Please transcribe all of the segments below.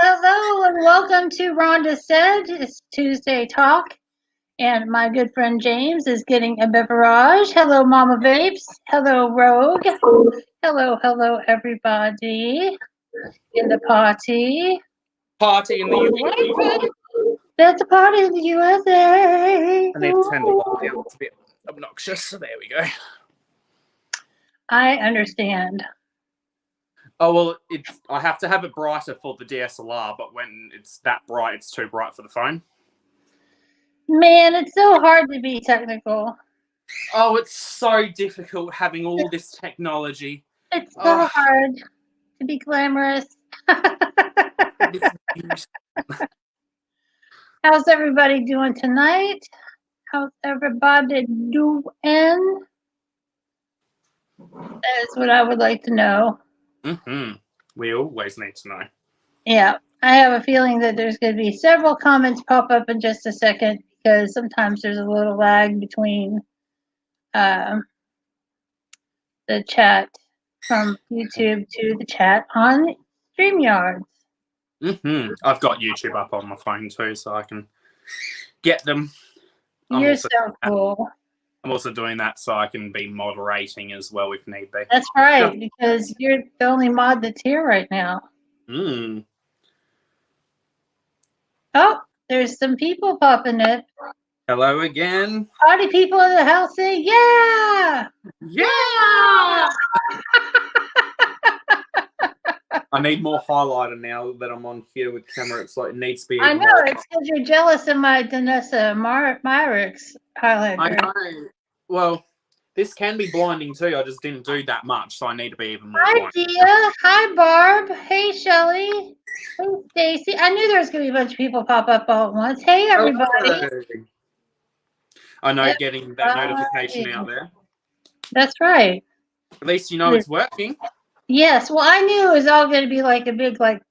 Hello, and welcome to Rhonda Said. It's Tuesday Talk, and my good friend James is getting a beverage. Hello, Mama Vapes. Hello, Rogue. Hello, everybody in the party. Party in the USA. There's a party in the USA. I need to turn the wall down. It's a bit obnoxious. So there we go. I understand. Oh, well, I have to have it brighter for the DSLR, but when it's that bright, it's too bright for the phone. Man, it's so hard to be technical. Oh, it's so difficult having all this technology. It's so hard to be glamorous. How's everybody doing tonight? How's everybody doing? That is what I would like to know. Mm-hmm. We always need to know. Yeah, I have a feeling that there's going to be several comments pop up in just a second because sometimes there's a little lag between the chat from YouTube to the chat on StreamYard. Mm-hmm. I've got YouTube up on my phone too, so I can get them. You're so cool. I'm also doing that so I can be moderating as well if need be. That's right, because you're the only mod that's here right now. Oh, there's some people popping in. Hello again. Party people in the house say, yeah! Yeah! I need more highlighter now that I'm on here with camera. It's like it needs to be. I know, it's because you're jealous of my Danessa Myricks highlighter. I know. Well, this can be blinding too. I just didn't do that much, so I need to be even more Hi, Dia. Hi, Barb. Hey, Shelly. Hey, Stacy. I knew there was going to be a bunch of people pop up all at once. Hey, everybody. Hello. I know, getting that notification out there. That's right. At least you know it's working. Yes. Well, I knew it was all going to be like a big, like,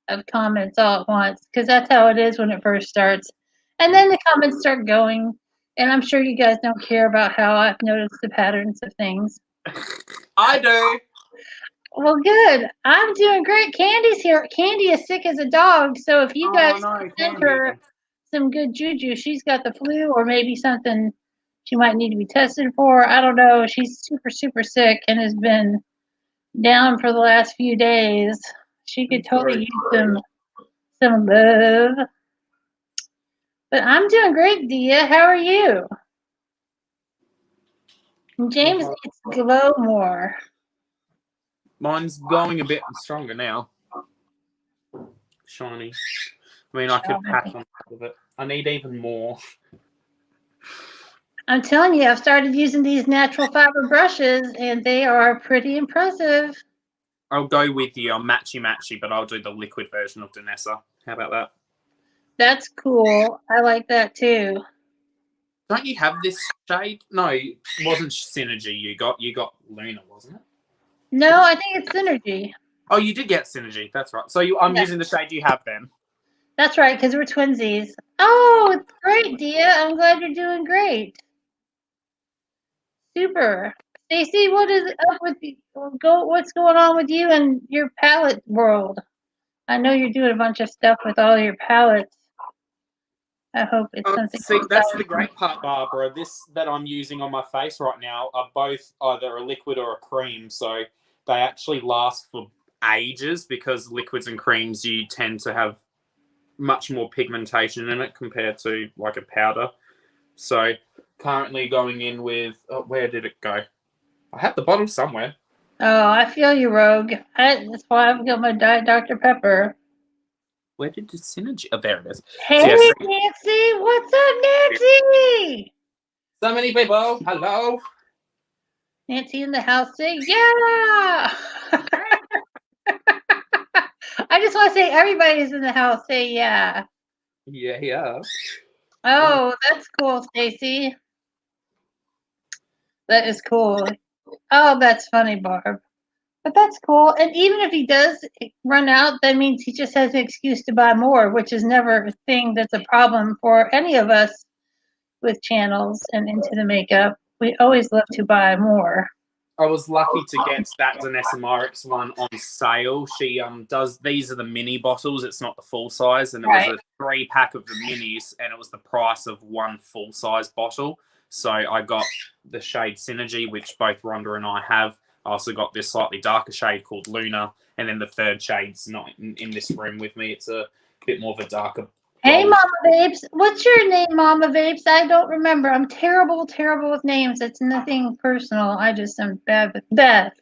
of comments all at once, because that's how it is when it first starts. And then the comments start going, and I'm sure you guys don't care about how I've noticed the patterns of things. I do. Well, good. I'm doing great. Candy's here. Candy is sick as a dog, so if you guys send her some good juju, she's got the flu or maybe something she might need to be tested for. I don't know. She's super, super sick and has been down for the last few days. She could totally use some love. But I'm doing great, Dia. How are you? James needs to glow more. Mine's glowing a bit stronger now. Shiny. I mean, I could pat on top of it. I need even more. I'm telling you, I've started using these natural fiber brushes, and they are pretty impressive. I'll go with you. I'm matchy, but I'll do the liquid version of Danessa. How about that? That's cool. I like that too. Don't you have this shade? No, it wasn't Synergy you got. You got Luna, wasn't it? No, I think it's Synergy. Oh, you did get Synergy. That's right. So I'm using the shade you have then. That's right, because we're twinsies. Oh, it's great, Dia. I'm glad you're doing great. Super. Stacy, what is up with you? What's going on with you and your palette world? I know you're doing a bunch of stuff with all your palettes. I hope it's something. See, that's the great part, Barbara. This that I'm using on my face right now are both either a liquid or a cream, so they actually last for ages because liquids and creams you tend to have much more pigmentation in it compared to like a powder. So currently going in with where did it go? I have the bottle somewhere. Oh, I feel you, Rogue. That's why I've got my Diet Dr. Pepper. Where did the Synergy? Oh, there it is. Hey, so, Nancy. What's up, Nancy? So many people. Hello. Nancy in the house. Say, yeah. I just want to say everybody's in the house. Say, yeah. Yeah. Oh, that's cool, Stacy. That is cool. Oh, that's funny, Barb. But that's cool. And even if he does run out, that means he just has an excuse to buy more, which is never a thing that's a problem for any of us with channels and into the makeup. We always love to buy more. I was lucky to get that Denesamorix one on sale. She does, these are the mini bottles. It's not the full size, and it was a 3-pack of the minis, and it was the price of one full size bottle. So I got the shade Synergy, which both Rhonda and I have. I also got this slightly darker shade called Luna, and then the third shade's not in this room with me. It's a bit more of a darker. Hey, Mama Babes. What's your name, Mama Babes? I don't remember. I'm terrible with names. It's nothing personal. I just am bad with Beth.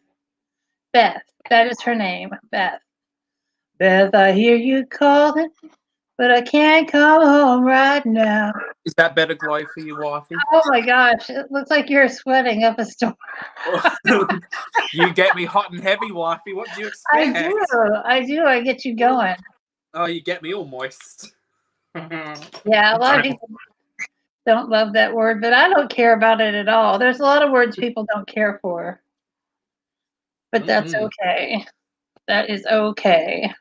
Beth. That is her name. Beth. Beth, I hear you calling, but I can't come home right now. Is that better glow for you, wifey? Oh my gosh. It looks like you're sweating up a storm. You get me hot and heavy, wifey. What do you expect? I do. I get you going. Oh, you get me all moist. Yeah, a lot of people don't love that word, but I don't care about it at all. There's a lot of words people don't care for, but that's okay. That is okay.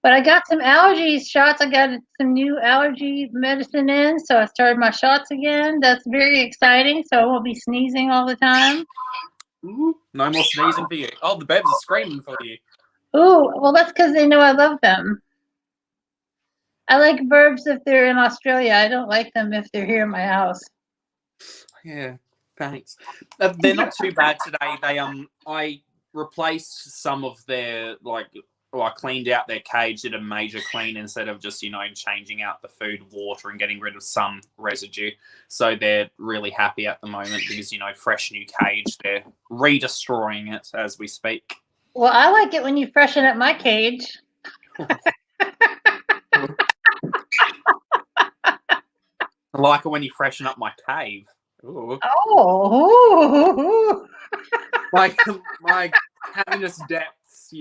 But I got some allergy shots. I got some new allergy medicine in, so I started my shots again. That's very exciting, so I won't be sneezing all the time. Ooh, no more sneezing for you. Oh, the babes are screaming for you. Ooh, well, that's because they know I love them. I like birds if they're in Australia. I don't like them if they're here in my house. Yeah, thanks. They're not too bad today. I replaced some of their I cleaned out their cage, did a major clean instead of just changing out the food, water, and getting rid of some residue. So they're really happy at the moment because fresh new cage. They're redestroying it as we speak. Well, I like it when you freshen up my cage. I like it when you freshen up my cave. Ooh. Oh, like happiness depths,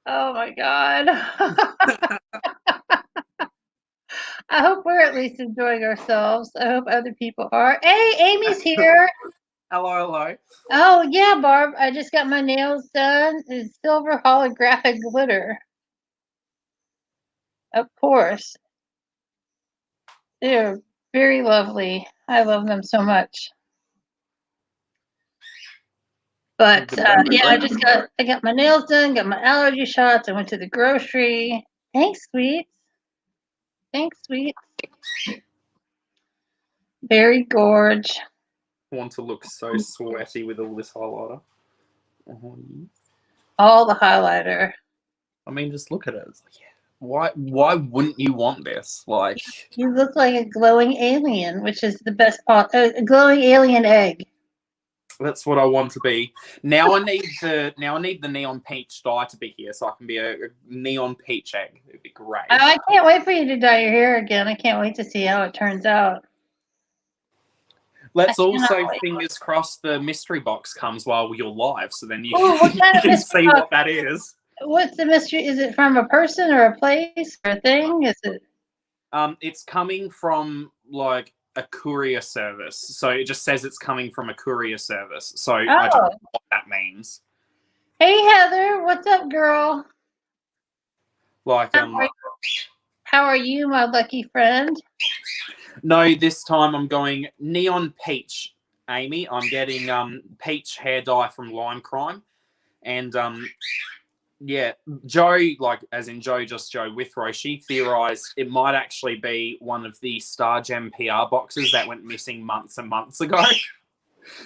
Oh my God. I hope we're at least enjoying ourselves. I hope other people are. Hey, Amy's here. Hello. Oh yeah, Barb. I just got my nails done. It's silver holographic glitter. Of course. They're very lovely. I love them so much. But yeah, I got my nails done, got my allergy shots. I went to the grocery. Thanks, sweets. Very gorge. Want to look so sweaty with all this highlighter. All the highlighter. I mean, just look at it. It's like, yeah. Why wouldn't you want this? Like, you look like a glowing alien, which is the best part. A glowing alien egg. That's what I want to be. Now I need the neon peach dye to be here, so I can be a neon peach egg. It'd be great. I can't wait for you to dye your hair again. I can't wait to see how it turns out. Let's also fingers crossed the mystery box comes while you're live, so then you can see what that is. What's the mystery? Is it from a person or a place or a thing? Is it? It's coming from like a courier service, so it just says it's coming from a courier service. So I don't know what that means. Hey Heather, what's up, girl? Like how are you, my lucky friend? No, this time I'm going neon peach, Amy. I'm getting peach hair dye from Lime Crime, and yeah, Joe, like as in Joe Withrow, she theorized it might actually be one of the Star Gem PR boxes that went missing months and months ago.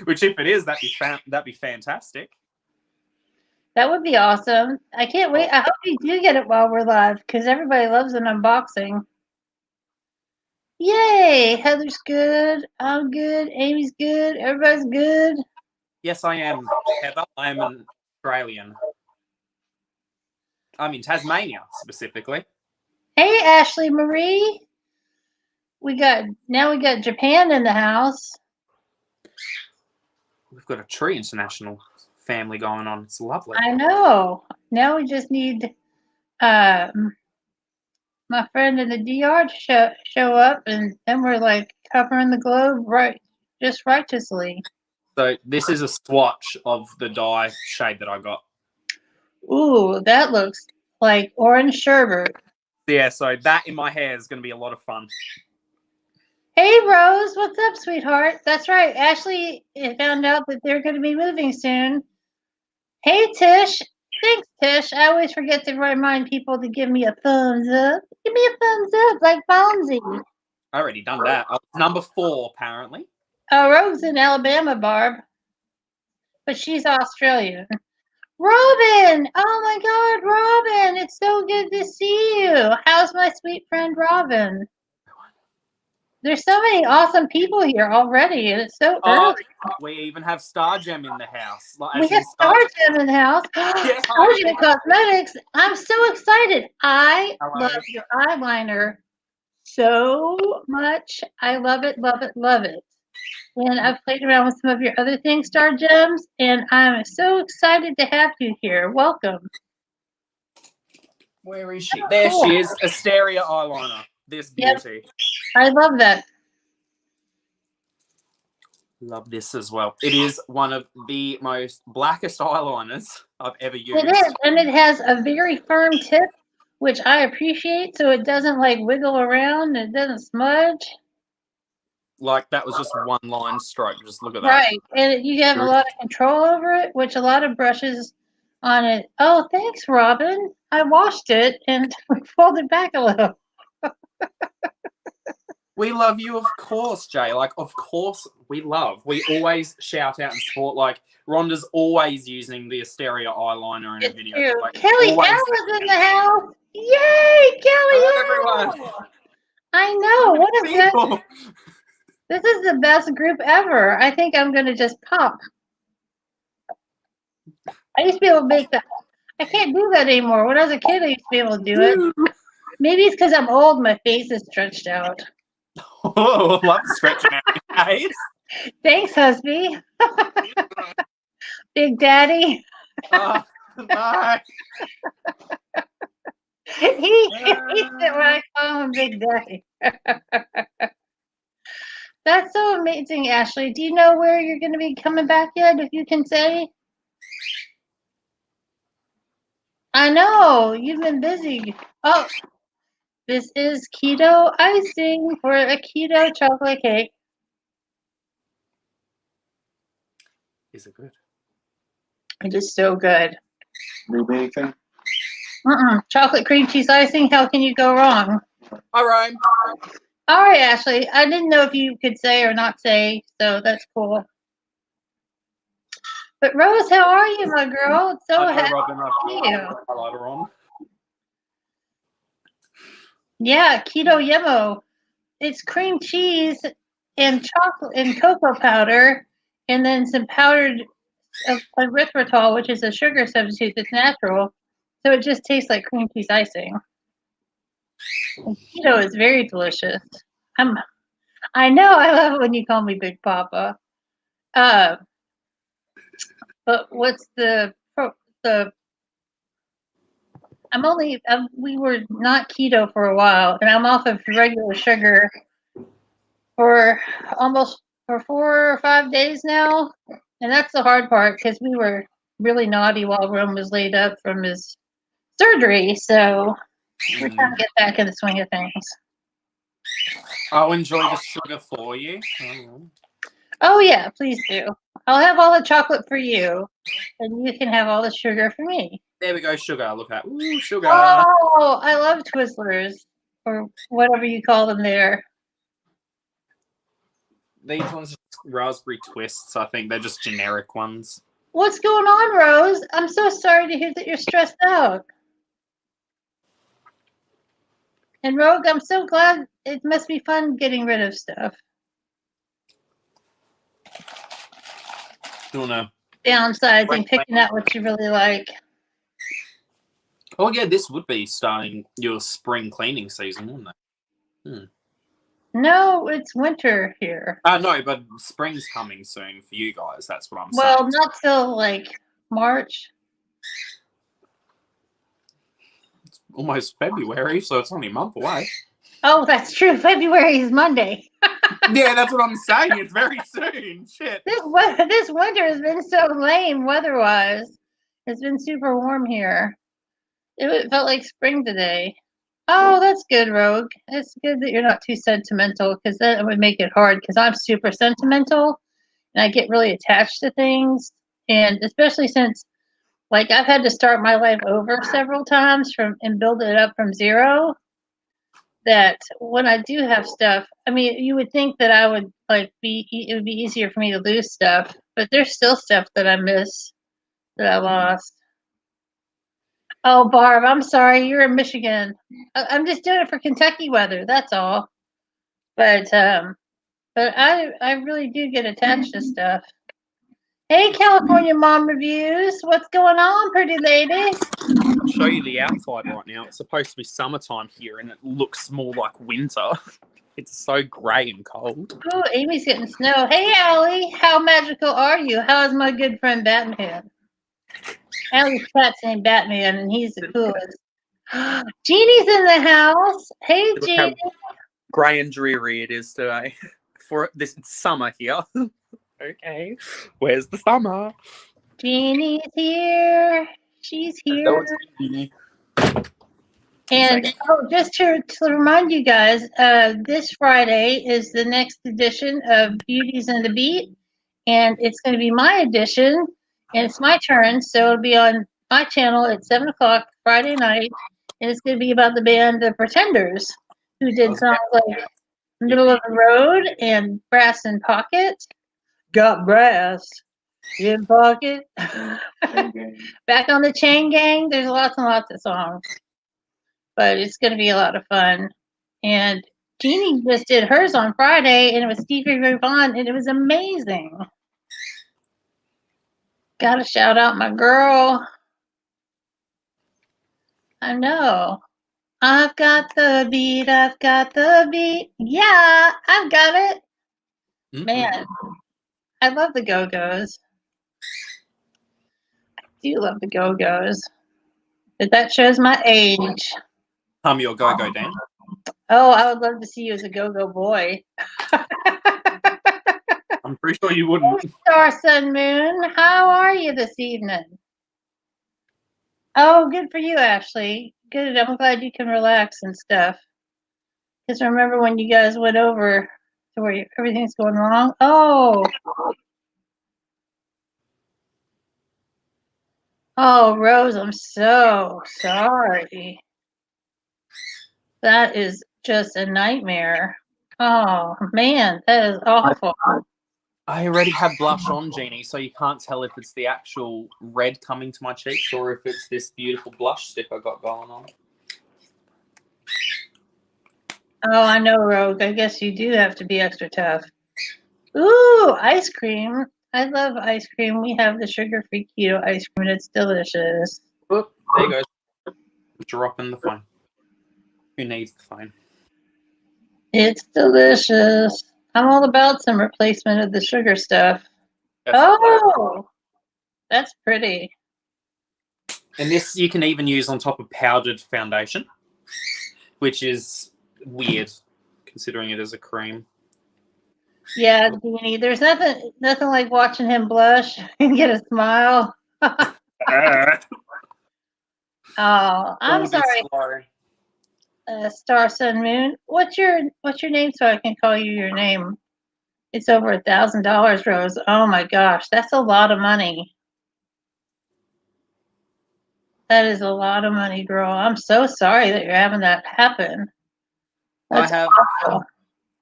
Which, if it is, that'd be fantastic. That would be awesome. I can't wait. I hope you do get it while we're live because everybody loves an unboxing. Yay! Heather's good. I'm good. Amy's good. Everybody's good. Yes, I am, Heather. I am an Australian. I'm in Tasmania, specifically. Hey, Ashley Marie. We got Japan in the house. We've got a true international family going on. It's lovely. I know. Now we just need my friend in the DR to show up, and then we're like covering the globe just righteously. So this is a swatch of the dye shade that I got. Ooh, that looks like orange sherbet. Yeah, so that in my hair is going to be a lot of fun. Hey, Rose, what's up, sweetheart? That's right. Ashley found out that they're going to be moving soon. Hey, Tish. Thanks, Tish. I always forget to remind people to give me a thumbs up. Give me a thumbs up, like Fonzie. I already done that. Number 4, apparently. Rose in Alabama, Barb. But she's Australian. Robin! Oh my God, Robin! It's so good to see you. How's my sweet friend Robin? There's so many awesome people here already, and it's so early. We even have Star Gem in the house. We have Star Gem in the house. Yeah, Star Gem Cosmetics. I'm so excited. I love your eyeliner so much. I love it, love it, love it. And I've played around with some of your other things, Star Gems, and I'm so excited to have you here. Welcome. Where is she? There she is. Asteria eyeliner. This beauty. Yep. I love that. Love this as well. It is one of the most blackest eyeliners I've ever used. It is, and it has a very firm tip, which I appreciate, so it doesn't like wiggle around. It doesn't smudge. Like that was just one line stroke. Just look at that. Right, and you have a lot of control over it, which a lot of brushes on it. Oh, thanks, Robin. I washed it and folded back a little. We love you, of course, Jay. Like, of course, we love. We always shout out and support. Like, Rhonda's always using the Asteria eyeliner in a video. Like, Kelly Allen's in the house. Yay, Kelly Allen! Everyone. I know. What a good. This is the best group ever. I think I'm going to just pop. I used to be able to make that. I can't do that anymore. When I was a kid, I used to be able to do it. Maybe it's because I'm old. My face is stretched out. Oh, I love stretching out your face. Thanks, husband. Big Daddy. No. He hates it when I call him Big Daddy. That's so amazing, Ashley. Do you know where you're going to be coming back yet, if you can say? I know. You've been busy. Oh, this is keto icing for a keto chocolate cake. Is it good? It is so good. Need anything? Chocolate cream cheese icing. How can you go wrong? All right. All right, Ashley. I didn't know if you could say or not say, so that's cool. But Rose, how are you, my girl? It's so happy to see you. Yeah, keto yemo. It's cream cheese and chocolate and cocoa powder, and then some powdered erythritol, which is a sugar substitute that's natural. So it just tastes like cream cheese icing. And keto is very delicious. I know I love it when you call me Big Papa. But what's we were not keto for a while, and I'm off of regular sugar for 4 or 5 days now. And that's the hard part because we were really naughty while Rome was laid up from his surgery. So we're trying to get back in the swing of things. I'll enjoy the sugar for you. Oh, yeah, please do. I'll have all the chocolate for you, and you can have all the sugar for me. There we go, sugar. Look at that. Ooh, sugar. Oh, I love Twizzlers, or whatever you call them there. These ones are raspberry twists, I think. They're just generic ones. What's going on, Rose? I'm so sorry to hear that you're stressed out. And Rogue, I'm so glad. It must be fun getting rid of stuff. Oh, no. Downsizing, picking out what you really like. Oh, yeah, this would be starting your spring cleaning season, wouldn't it? No, it's winter here. No, but spring's coming soon for you guys. That's what I'm saying. Well, not till like March. It's almost February, so it's only a month away. Oh, that's true. February is Monday. Yeah, that's what I'm saying. It's very soon. Shit. This winter has been so lame weather-wise. It's been super warm here. It felt like spring today. Oh, that's good, Rogue. It's good that you're not too sentimental because that would make it hard because I'm super sentimental and I get really attached to things. And especially since, like, I've had to start my life over several times and build it up from zero, that when I do have stuff, I mean, you would think that I would, like, it would be easier for me to lose stuff, but there's still stuff that I miss that I lost. Oh, Barb, I'm sorry. You're in Michigan. I'm just doing it for Kentucky weather. That's all. But I really do get attached to stuff. Hey, California Mom Reviews. What's going on, pretty lady? I'll show you the outside right now. It's supposed to be summertime here, and it looks more like winter. It's so grey and cold. Oh, Amy's getting snow. Hey, Allie. How magical are you? How is my good friend Batman? Allie's cat's named Batman, and he's the coolest. Genie's in the house. Hey, Look Genie. how grey and dreary it is today. For this, it's summer here. Okay, where's the summer? Genie's here. She's here. And just to remind you guys, this Friday is the next edition of Beauties and the Beat, and it's going to be my edition, and it's my turn, so it'll be on my channel at 7 o'clock Friday night, and it's going to be about the band The Pretenders, who did songs like Middle of the Road and Brass in Pocket. Got brass in pocket. Back on the Chain Gang. There's lots and lots of songs. But it's going to be a lot of fun. And Genie just did hers on Friday, and it was Stevie Ray Vaughan, and it was amazing. Gotta shout out my girl. I know. I've got the beat, I've got the beat. Yeah, I've got it. Man, I love the Go-Go's. I do love the Go-Go's. But that shows my age. Your go-go, Dan. Oh, I would love to see you as a go-go boy. I'm pretty sure you wouldn't. Hey, Star Sun Moon, how are you this evening? Oh, good for you, Ashley. Good. I'm glad you can relax and stuff. Because remember when you guys went over to where everything's going wrong? Oh. Oh, Rose, I'm so sorry. That is just a nightmare. Oh, man, that is awful. I already have blush on, Genie, so you can't tell if it's the actual red coming to my cheeks or if it's this beautiful blush stick I got going on. Oh, I know, Rogue. I guess you do have to be extra tough. Ooh, ice cream. I love ice cream. We have the sugar-free keto ice cream, and it's delicious. Oh, there you go. Dropping the phone. Who needs the phone? It's delicious. I'm all about some replacement of the sugar stuff. That's pretty. And this you can even use on top of powdered foundation, which is weird considering it is a cream. Yeah, Genie. There's nothing like watching him blush and get a smile. Oh, I'm sorry. Star Sun Moon. What's your name so I can call you your name? It's over $1,000, Rose. Oh my gosh, that's a lot of money. That is a lot of money, girl. I'm so sorry that you're having that happen. That's awful.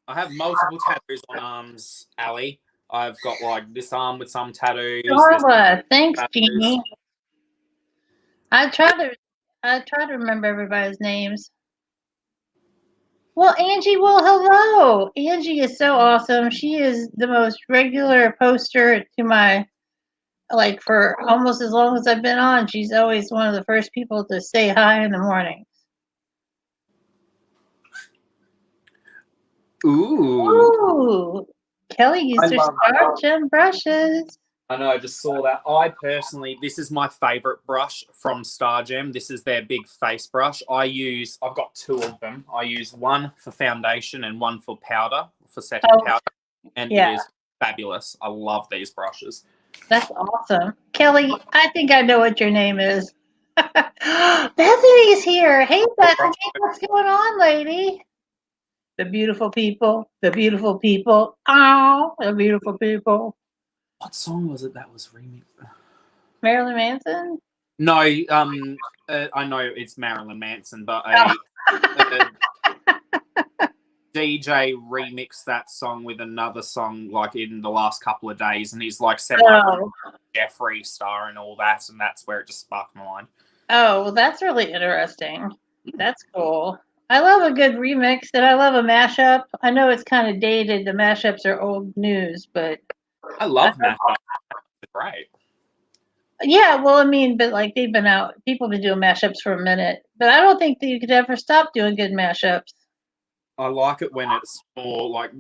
I have multiple tattoos on arms, Allie. I've got like this arm with some tattoos. Starla, thanks, Genie. I try to remember everybody's names. Well, Angie, hello. Angie is so awesome. She is the most regular poster to my, like, for almost as long as I've been on. She's always one of the first people to say hi in the morning. Ooh. Kelly used her Star Gem brushes. I know, I just saw that. I personally, this is my favorite brush from Star Gem. This is their big face brush. I've got two of them. I use one for foundation and one for powder, for setting powder. And it is fabulous. I love these brushes. That's awesome. Kelly, I think I know what your name is. Bethany's here. Hey, Bethany, what's going on, lady? The beautiful people. The beautiful people. Oh, the beautiful people. What song was it that was remixed? Marilyn Manson? No, I know it's Marilyn Manson, but a DJ remixed that song with another song like in the last couple of days, and he's like said like Jeffree Star and all that, and that's where it just sparked my mind. Oh, well, that's really interesting. That's cool. I love a good remix, and I love a mashup. I know it's kind of dated. The mashups are old news, but I love mashups. They're great. Yeah, well, I mean, but like they've been out, people have been doing mashups for a minute, but I don't think that you could ever stop doing good mashups. I like it when it's more like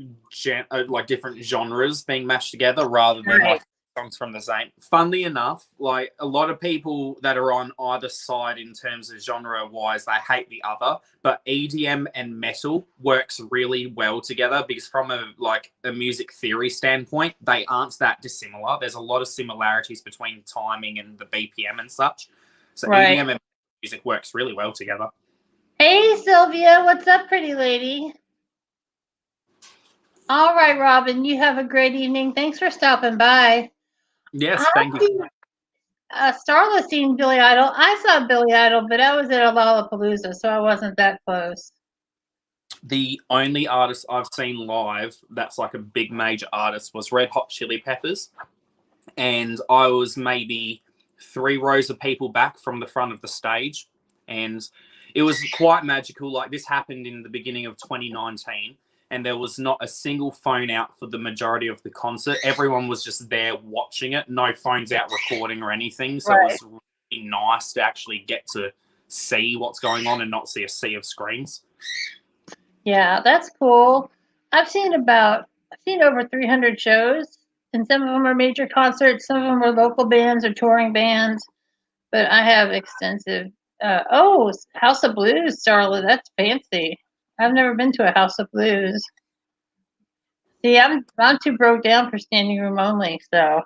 different genres being mashed together rather than like songs from the same. Funnily enough, like a lot of people that are on either side in terms of genre wise, they hate the other. But EDM and metal works really well together because from a music theory standpoint, they aren't that dissimilar. There's a lot of similarities between timing and the BPM and such. So EDM and music works really well together. Hey, Sylvia, what's up, pretty lady? All right, Robin, you have a great evening. Thanks for stopping by. Yes, thank you. Starla seen Billy Idol. I saw Billy Idol, but I was at a Lollapalooza, so I wasn't that close. The only artist I've seen live that's like a big major artist was Red Hot Chili Peppers. And I was maybe 3 rows of people back from the front of the stage. And it was quite magical. Like this happened in the beginning of 2019. And there was not a single phone out for the majority of the concert. Everyone was just there watching it. No phones out recording or anything. So it was really nice to actually get to see what's going on and not see a sea of screens. Yeah, that's cool. I've seen over 300 shows, and some of them are major concerts, some of them are local bands or touring bands. But I have extensive. House of Blues, Starla. That's fancy. I've never been to a House of Blues. See, I'm too broke down for standing room only. So.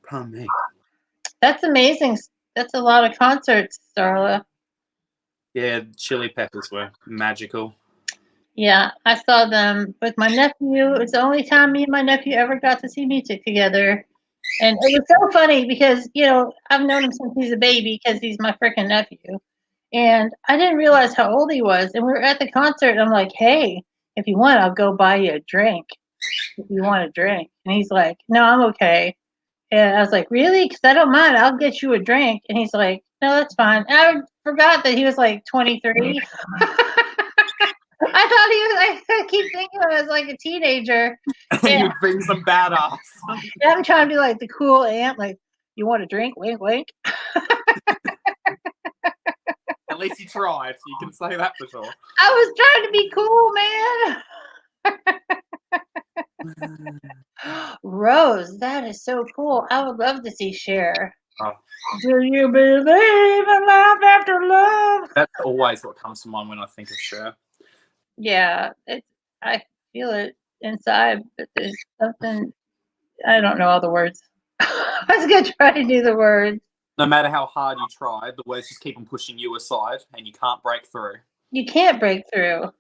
Pardon me. That's amazing. That's a lot of concerts, Starla. Yeah, Chili Peppers were magical. Yeah, I saw them with my nephew. It's the only time me and my nephew ever got to see music together. And it was so funny because, I've known him since he's a baby because he's my freaking nephew. And I didn't realize how old he was. And we were at the concert, and I'm like, hey, if you want, I'll go buy you a drink if you want a drink. And he's like, no, I'm okay. And I was like, really? Because I don't mind. I'll get you a drink. And he's like, no, that's fine. And I forgot that he was like 23. I keep thinking of him as like a teenager. And you'd bring some badass. Yeah, I'm trying to be like the cool aunt, like, you want a drink? Wink, wink. At least you tried. You can say that for sure. I was trying to be cool, man. Rose, that is so cool. I would love to see Cher. Oh. Do you believe in life after love? That's always what comes to mind when I think of Cher. Yeah, I feel it inside, but there's something, I don't know all the words. I was going to try to do the words. No matter how hard you try, the words just keep on pushing you aside and you can't break through. You can't break through.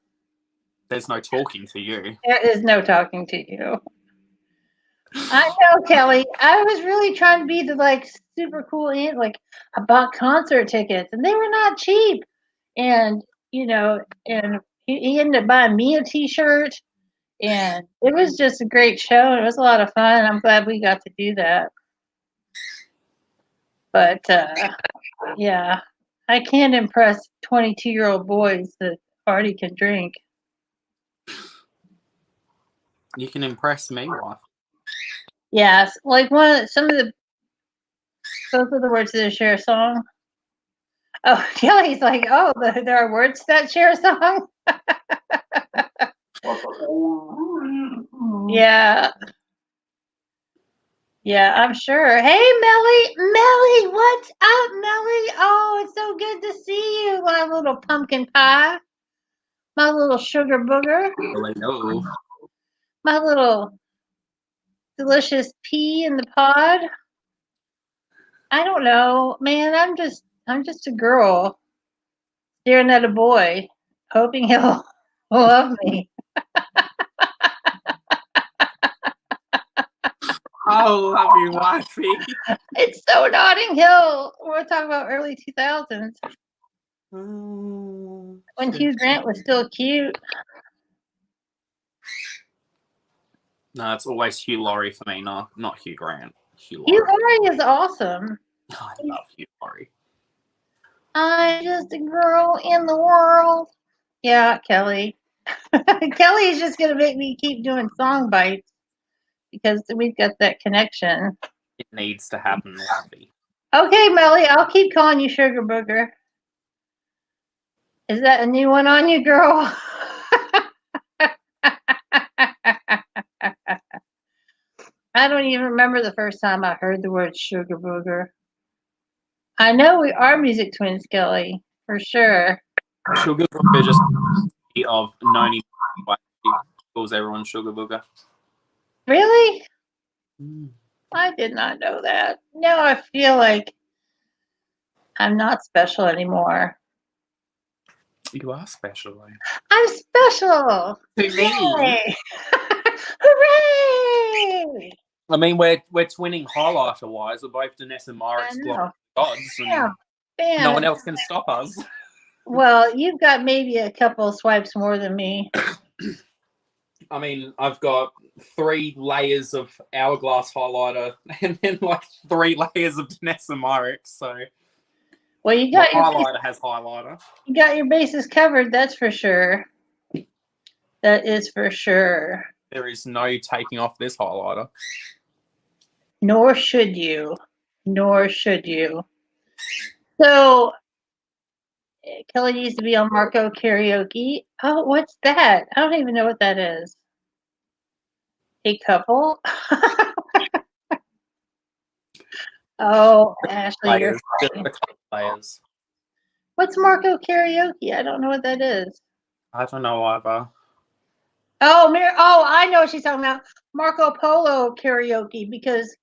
There's no talking to you. There is no talking to you. I know, Kelly. I was really trying to be the super cool aunt. Like, I bought concert tickets and they were not cheap. And, and he ended up buying me a t-shirt. And it was just a great show. It was a lot of fun. I'm glad we got to do that. But, yeah, I can't impress 22-year-old boys that already can drink. You can impress me, wife. Yes, like those are the words of the Cher song. Oh, Kelly's like, oh, there are words to that Cher song. Yeah. Yeah, I'm sure. Hey, Mellie, what's up, Mellie? Oh, it's so good to see you, my little pumpkin pie, my little sugar booger, Hello. my little delicious pea in the pod. I don't know, man. I'm just a girl staring at a boy, hoping he'll love me. Oh, love you, wifey. It's so Notting Hill. We're talking about early 2000s when Hugh Grant was still cute. No, it's always Hugh Laurie for me, not Hugh Grant. Hugh Laurie is awesome. I love Hugh Laurie. I'm just a girl in the world. Yeah, Kelly. Kelly is just going to make me keep doing song bites because we've got that connection. It needs to happen, wifey. Okay, Mellie, I'll keep calling you Sugar Booger. Is that a new one on you, girl? I don't even remember the first time I heard the word Sugar Booger. I know we are music twins, Kelly, for sure. Sugar Booger just of Noni calls everyone Sugar Booger. Really? I did not know that. Now I feel like I'm not special anymore. You are special, though. I'm special. To me. Hooray! I mean, we're twinning highlighter wise. We're both Danessa Myrick's gods, and no one else can stop us. Well, you've got maybe a couple swipes more than me. I mean, I've got 3 layers of hourglass highlighter and then like 3 layers of Danessa Myrick. So, well, you got your highlighter has highlighter. You got your bases covered. That's for sure. That is for sure. There is no taking off this highlighter. Nor should you. Nor should you. So, Kelly needs to be on Marco Karaoke. Oh, what's that? I don't even know what that is. A couple? Oh, Ashley, you're layers. What's Marco Karaoke? I don't know what that is. I don't know either. Oh, I know what she's talking about. Marco Polo Karaoke, because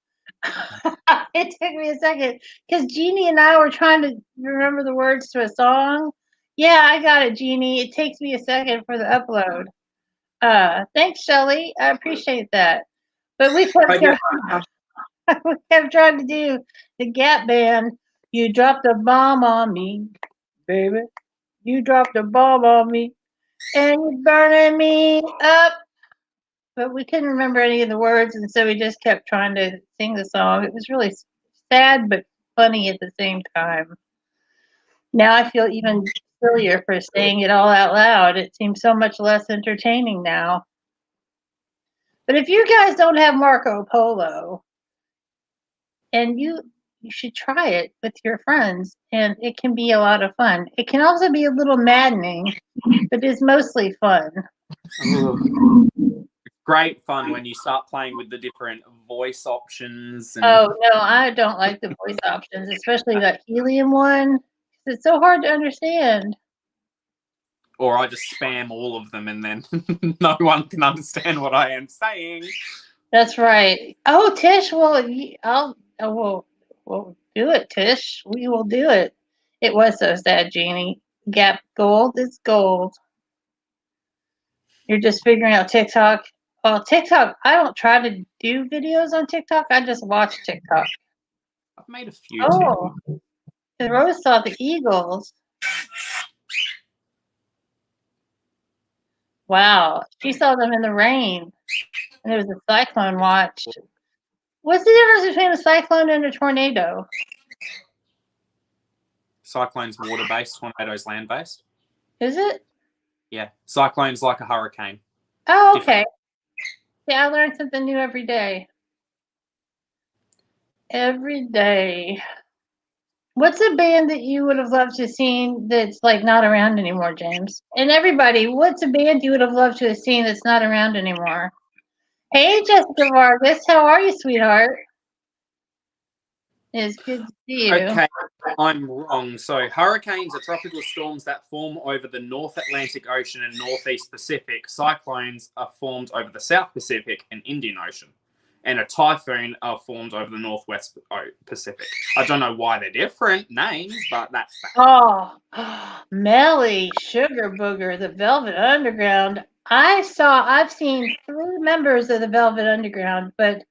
it took me a second. Because Genie and I were trying to remember the words to a song. Yeah, I got it, Genie. It takes me a second for the upload. Thanks, Shelly. I appreciate that. But we kept trying to do the Gap Band. You dropped a bomb on me, baby. You dropped a bomb on me, and you're burning me up. But we couldn't remember any of the words, and so we just kept trying to sing the song. It was really sad but funny at the same time. Now I feel even sillier for saying it all out loud. It seems so much less entertaining now. But if you guys don't have Marco Polo, and you should try it with your friends, and it can be a lot of fun. It can also be a little maddening, but it's mostly fun. Great fun when you start playing with the different voice options. And... Oh, no, I don't like the voice options, especially that helium one. It's so hard to understand. Or I just spam all of them and then no one can understand what I am saying. That's right. Oh, Tish, we'll do it, Tish. We will do it. It was so sad, Jeannie. Gap gold is gold. You're just figuring out TikTok. Well, TikTok, I don't try to do videos on TikTok. I just watch TikTok. I've made a few too. Rose saw the Eagles. Wow. She saw them in the rain. And there was a cyclone watched. What's the difference between a cyclone and a tornado? Cyclone's water-based, tornado's land-based. Is it? Yeah. Cyclone's like a hurricane. Oh, okay. Yeah, I learn something new every day. Every day. What's a band that you would have loved to have seen that's like not around anymore, James? And everybody, what's a band you would have loved to have seen that's not around anymore? Hey, Jessica Vargas, how are you, sweetheart? It's good to see you. Okay, I'm wrong. So hurricanes are tropical storms that form over the North Atlantic Ocean and Northeast Pacific. Cyclones are formed over the South Pacific and Indian Ocean. and a typhoon are formed over the Northwest Pacific. I don't know why they're different names, but that's that. Oh, Mellie, Sugar Booger, the Velvet Underground. I've seen 3 members of the Velvet Underground, but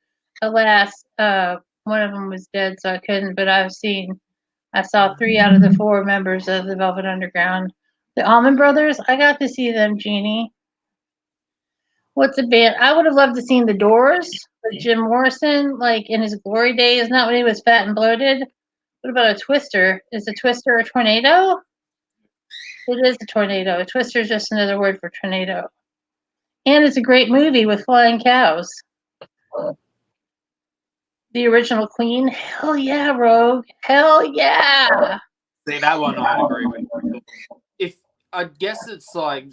alas, one of them was dead, so I couldn't. But I saw 3 out of the 4 members of the Velvet Underground. The Allman Brothers, I got to see them, Genie. What's a band? I would have loved to seen the Doors with Jim Morrison, like in his glory days, not when he was fat and bloated. What about a Twister? Is a Twister a tornado? It is a tornado. A Twister is just another word for tornado. And it's a great movie with flying cows. The original Queen. Hell yeah, Rogue. Hell yeah. See, that one I agree with. I guess it's like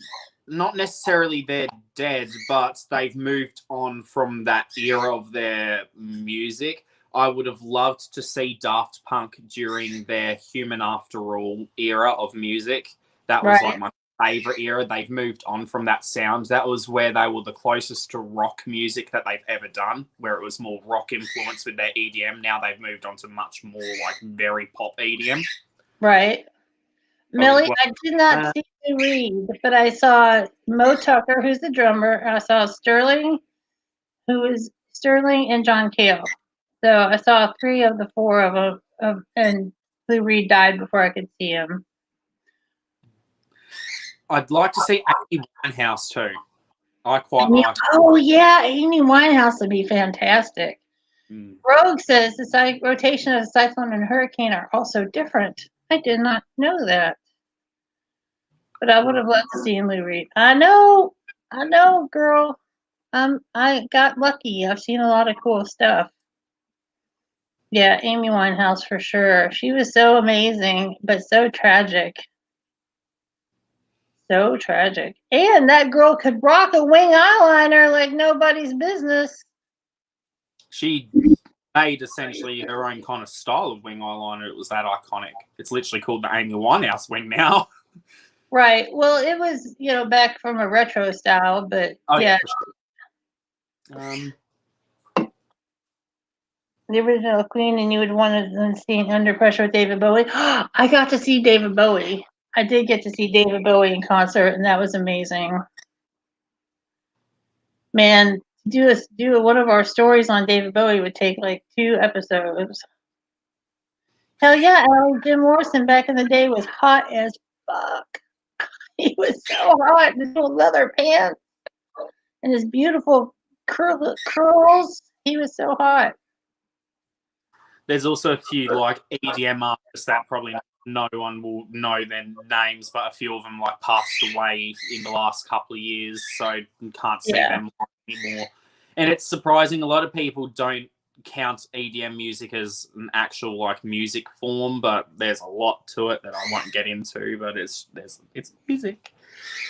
not necessarily they're dead, but they've moved on from that era of their music. I would have loved to see Daft Punk during their Human After All era of music. That was like my favorite era. They've moved on from that sound. That was where they were the closest to rock music that they've ever done, where it was more rock influence with their EDM. Now they've moved on to much more like very pop EDM. Right. Mellie, I did not see Lou Reed, but I saw Mo Tucker, who's the drummer. I saw Sterling, and John Cale. So I saw 3 of the 4 of them, and Lou Reed died before I could see him. I'd like to see Amy Winehouse too. I quite like. Oh yeah, Amy Winehouse would be fantastic. Rogue says the rotation of the cyclone and hurricane are also different. I did not know that. But I would have loved to see Lou Reed. I know, girl. I got lucky. I've seen a lot of cool stuff. Yeah, Amy Winehouse for sure. She was so amazing, but so tragic. So tragic. And that girl could rock a wing eyeliner like nobody's business. She made essentially her own kind of style of wing eyeliner. It was that iconic. It's literally called the Amy Winehouse wing now. Right. Well, it was, back from a retro style, but yeah. For sure. The original Queen, and you would want to see Under Pressure with David Bowie. I got to see David Bowie. I did get to see David Bowie in concert, and that was amazing. Man, do one of our stories on David Bowie would take like 2 episodes. Hell yeah, Jim Morrison back in the day was hot as fuck. He was so hot in his little leather pants and his beautiful curls. He was so hot. There's also a few like EDM artists that probably no one will know their names, but a few of them like passed away in the last couple of years, so you can't see them anymore. And it's surprising, a lot of people don't count EDM music as an actual like music form, but there's a lot to it that I won't get into. But it's music,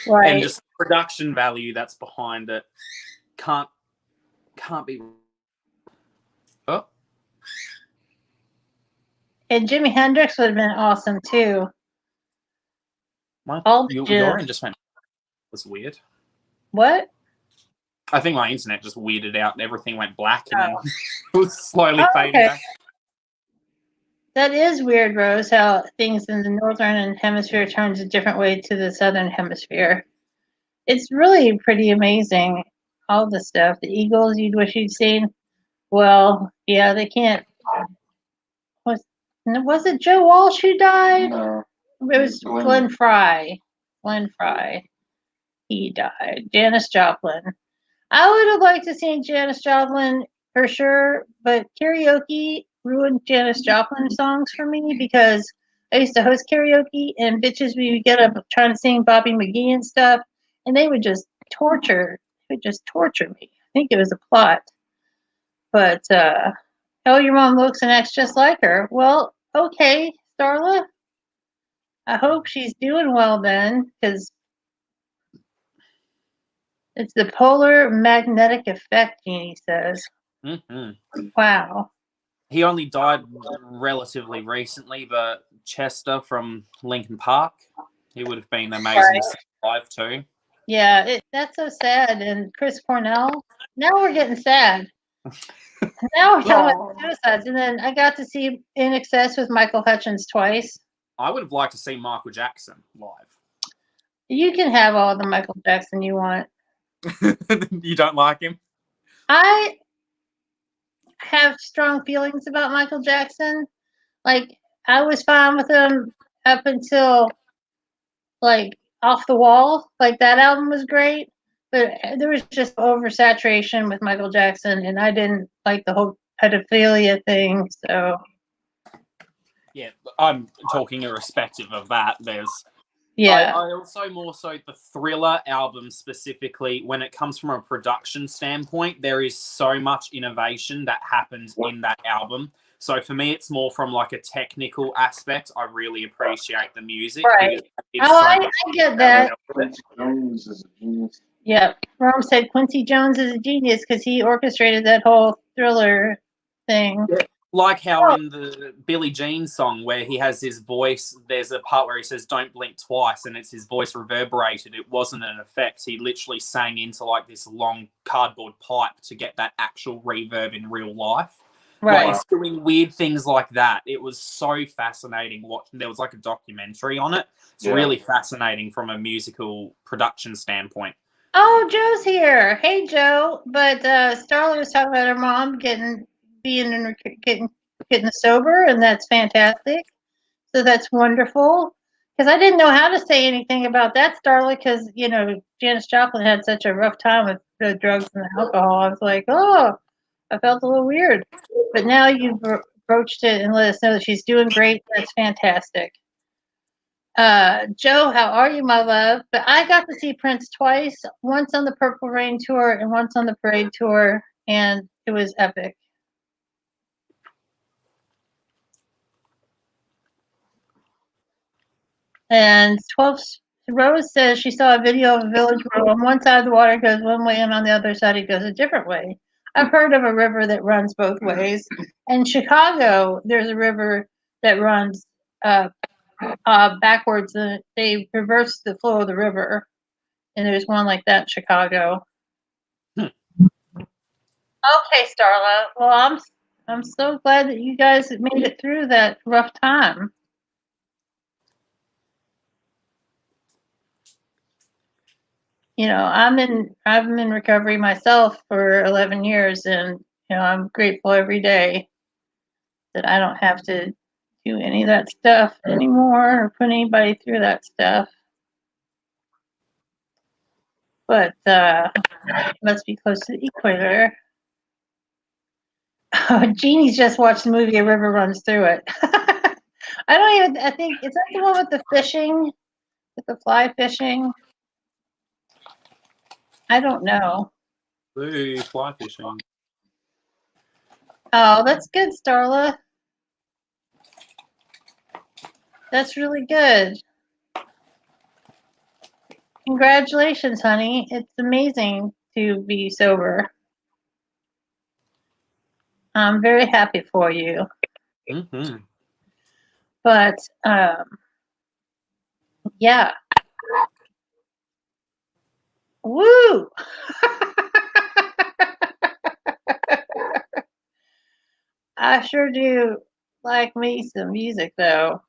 right? And just the production value that's behind it can't be. Oh. And Jimi Hendrix would have been awesome too. Your end just went. Was weird. What? I think my internet just weirded out and everything went black and then it was slowly fading back. That is weird, Rose, how things in the northern hemisphere turns a different way to the southern hemisphere. It's really pretty amazing, all the stuff. The Eagles, you'd wish you'd seen. Well, yeah, they can't. Was it Joe Walsh who died? No. It was Glenn Frey. He died. Janis Joplin. I would have liked to see Janis Joplin for sure, but karaoke ruined Janis Joplin songs for me because I used to host karaoke and bitches we would get up trying to sing Bobby McGee and stuff, and they would just torture me. I think it was a plot. But your mom looks and acts just like her. Well, okay, Starla. I hope she's doing well then, because it's the polar magnetic effect, Genie says. Mm-hmm. Wow. He only died relatively recently, but Chester from Linkin Park, he would have been amazing to see live too. Yeah, that's so sad. And Chris Cornell, now we're getting sad. Now we're talking about suicides, and then I got to see In Excess with Michael Hutchence twice. I would have liked to see Michael Jackson live. You can have all the Michael Jackson you want. You don't like him? I have strong feelings about Michael Jackson. Like, I was fine with him up until, like, Off the Wall. Like, that album was great, but there was just oversaturation with Michael Jackson, and I didn't like the whole pedophilia thing, so. Yeah, I'm talking irrespective of that. There's Yeah. I also more so the Thriller album specifically, when it comes from a production standpoint, there is so much innovation that happens in that album. So for me, it's more from like a technical aspect. I really appreciate the music. Right. I get that. Quincy Jones is a genius. Yeah. Rome said Quincy Jones is a genius because he orchestrated that whole Thriller thing. Yeah. Like how in the Billie Jean song where he has his voice, there's a part where he says, "Don't blink twice," and it's his voice reverberated. It wasn't an effect. He literally sang into like this long cardboard pipe to get that actual reverb in real life. Right. Like, it's doing weird things like that. It was so fascinating watching. There was like a documentary on it. It's really fascinating from a musical production standpoint. Oh, Joe's here. Hey, Joe. But Starla was talking about her mom getting sober, and that's fantastic. So that's wonderful. Because I didn't know how to say anything about that, Starla, because, you know, Janis Joplin had such a rough time with the drugs and the alcohol. I was like, oh, I felt a little weird. But now you've broached it and let us know that she's doing great. That's fantastic. Joe, how are you, my love? But I got to see Prince twice, once on the Purple Rain tour and once on the Parade tour, and it was epic. And 12 Rose says she saw a video of a village where on one side the water goes one way and on the other side it goes a different way. I've heard of a river that runs both ways. In Chicago, there's a river that runs backwards, and they reverse the flow of the river. And there's one like that in Chicago. Okay, Starla. Well, I'm so glad that you guys made it through that rough time. You know, I'm in recovery myself for 11 years, and you know, I'm grateful every day that I don't have to do any of that stuff anymore or put anybody through that stuff. But it must be close to the equator. Genie's just watched the movie A River Runs Through It. I think, is that the one with the fishing? With the fly fishing? I don't know. Ooh, fly fishing. Oh, that's good, Starla. That's really good. Congratulations, honey. It's amazing to be sober. I'm very happy for you. Mm-hmm. But, yeah. Woo! I sure do like me some music, though.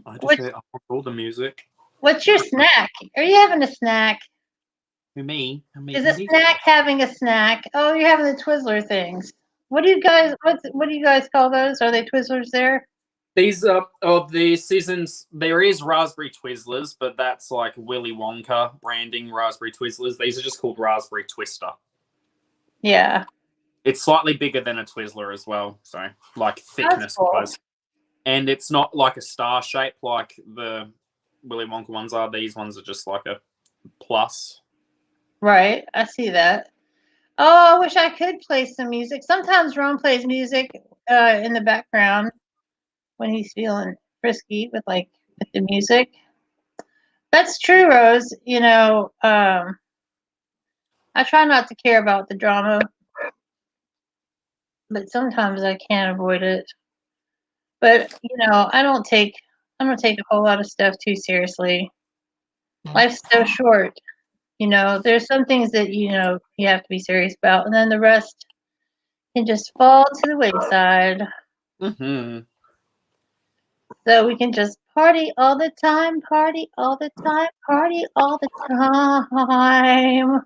I just I want all the music. What's your snack? Are you having a snack? Me? Is a snack having a snack? Oh, you're having the Twizzler things. What do you guys call those? Are they Twizzlers there? These are of the seasons. There is raspberry Twizzlers, but that's like Willy Wonka branding raspberry Twizzlers. These are just called raspberry Twister. Yeah. It's slightly bigger than a Twizzler as well, so like thickness wise. And it's not like a star shape like the Willy Wonka ones are. These ones are just like a plus. Right, I see that. Oh, I wish I could play some music. Sometimes Ron plays music in the background when he's feeling frisky with the music. That's true, Rose. You know, I try not to care about the drama, but sometimes I can't avoid it. But you know, I don't take a whole lot of stuff too seriously. Life's so short, There's some things that, you have to be serious about, and then the rest can just fall to the wayside. Mm-hmm. So we can just party all the time, party all the time, party all the time.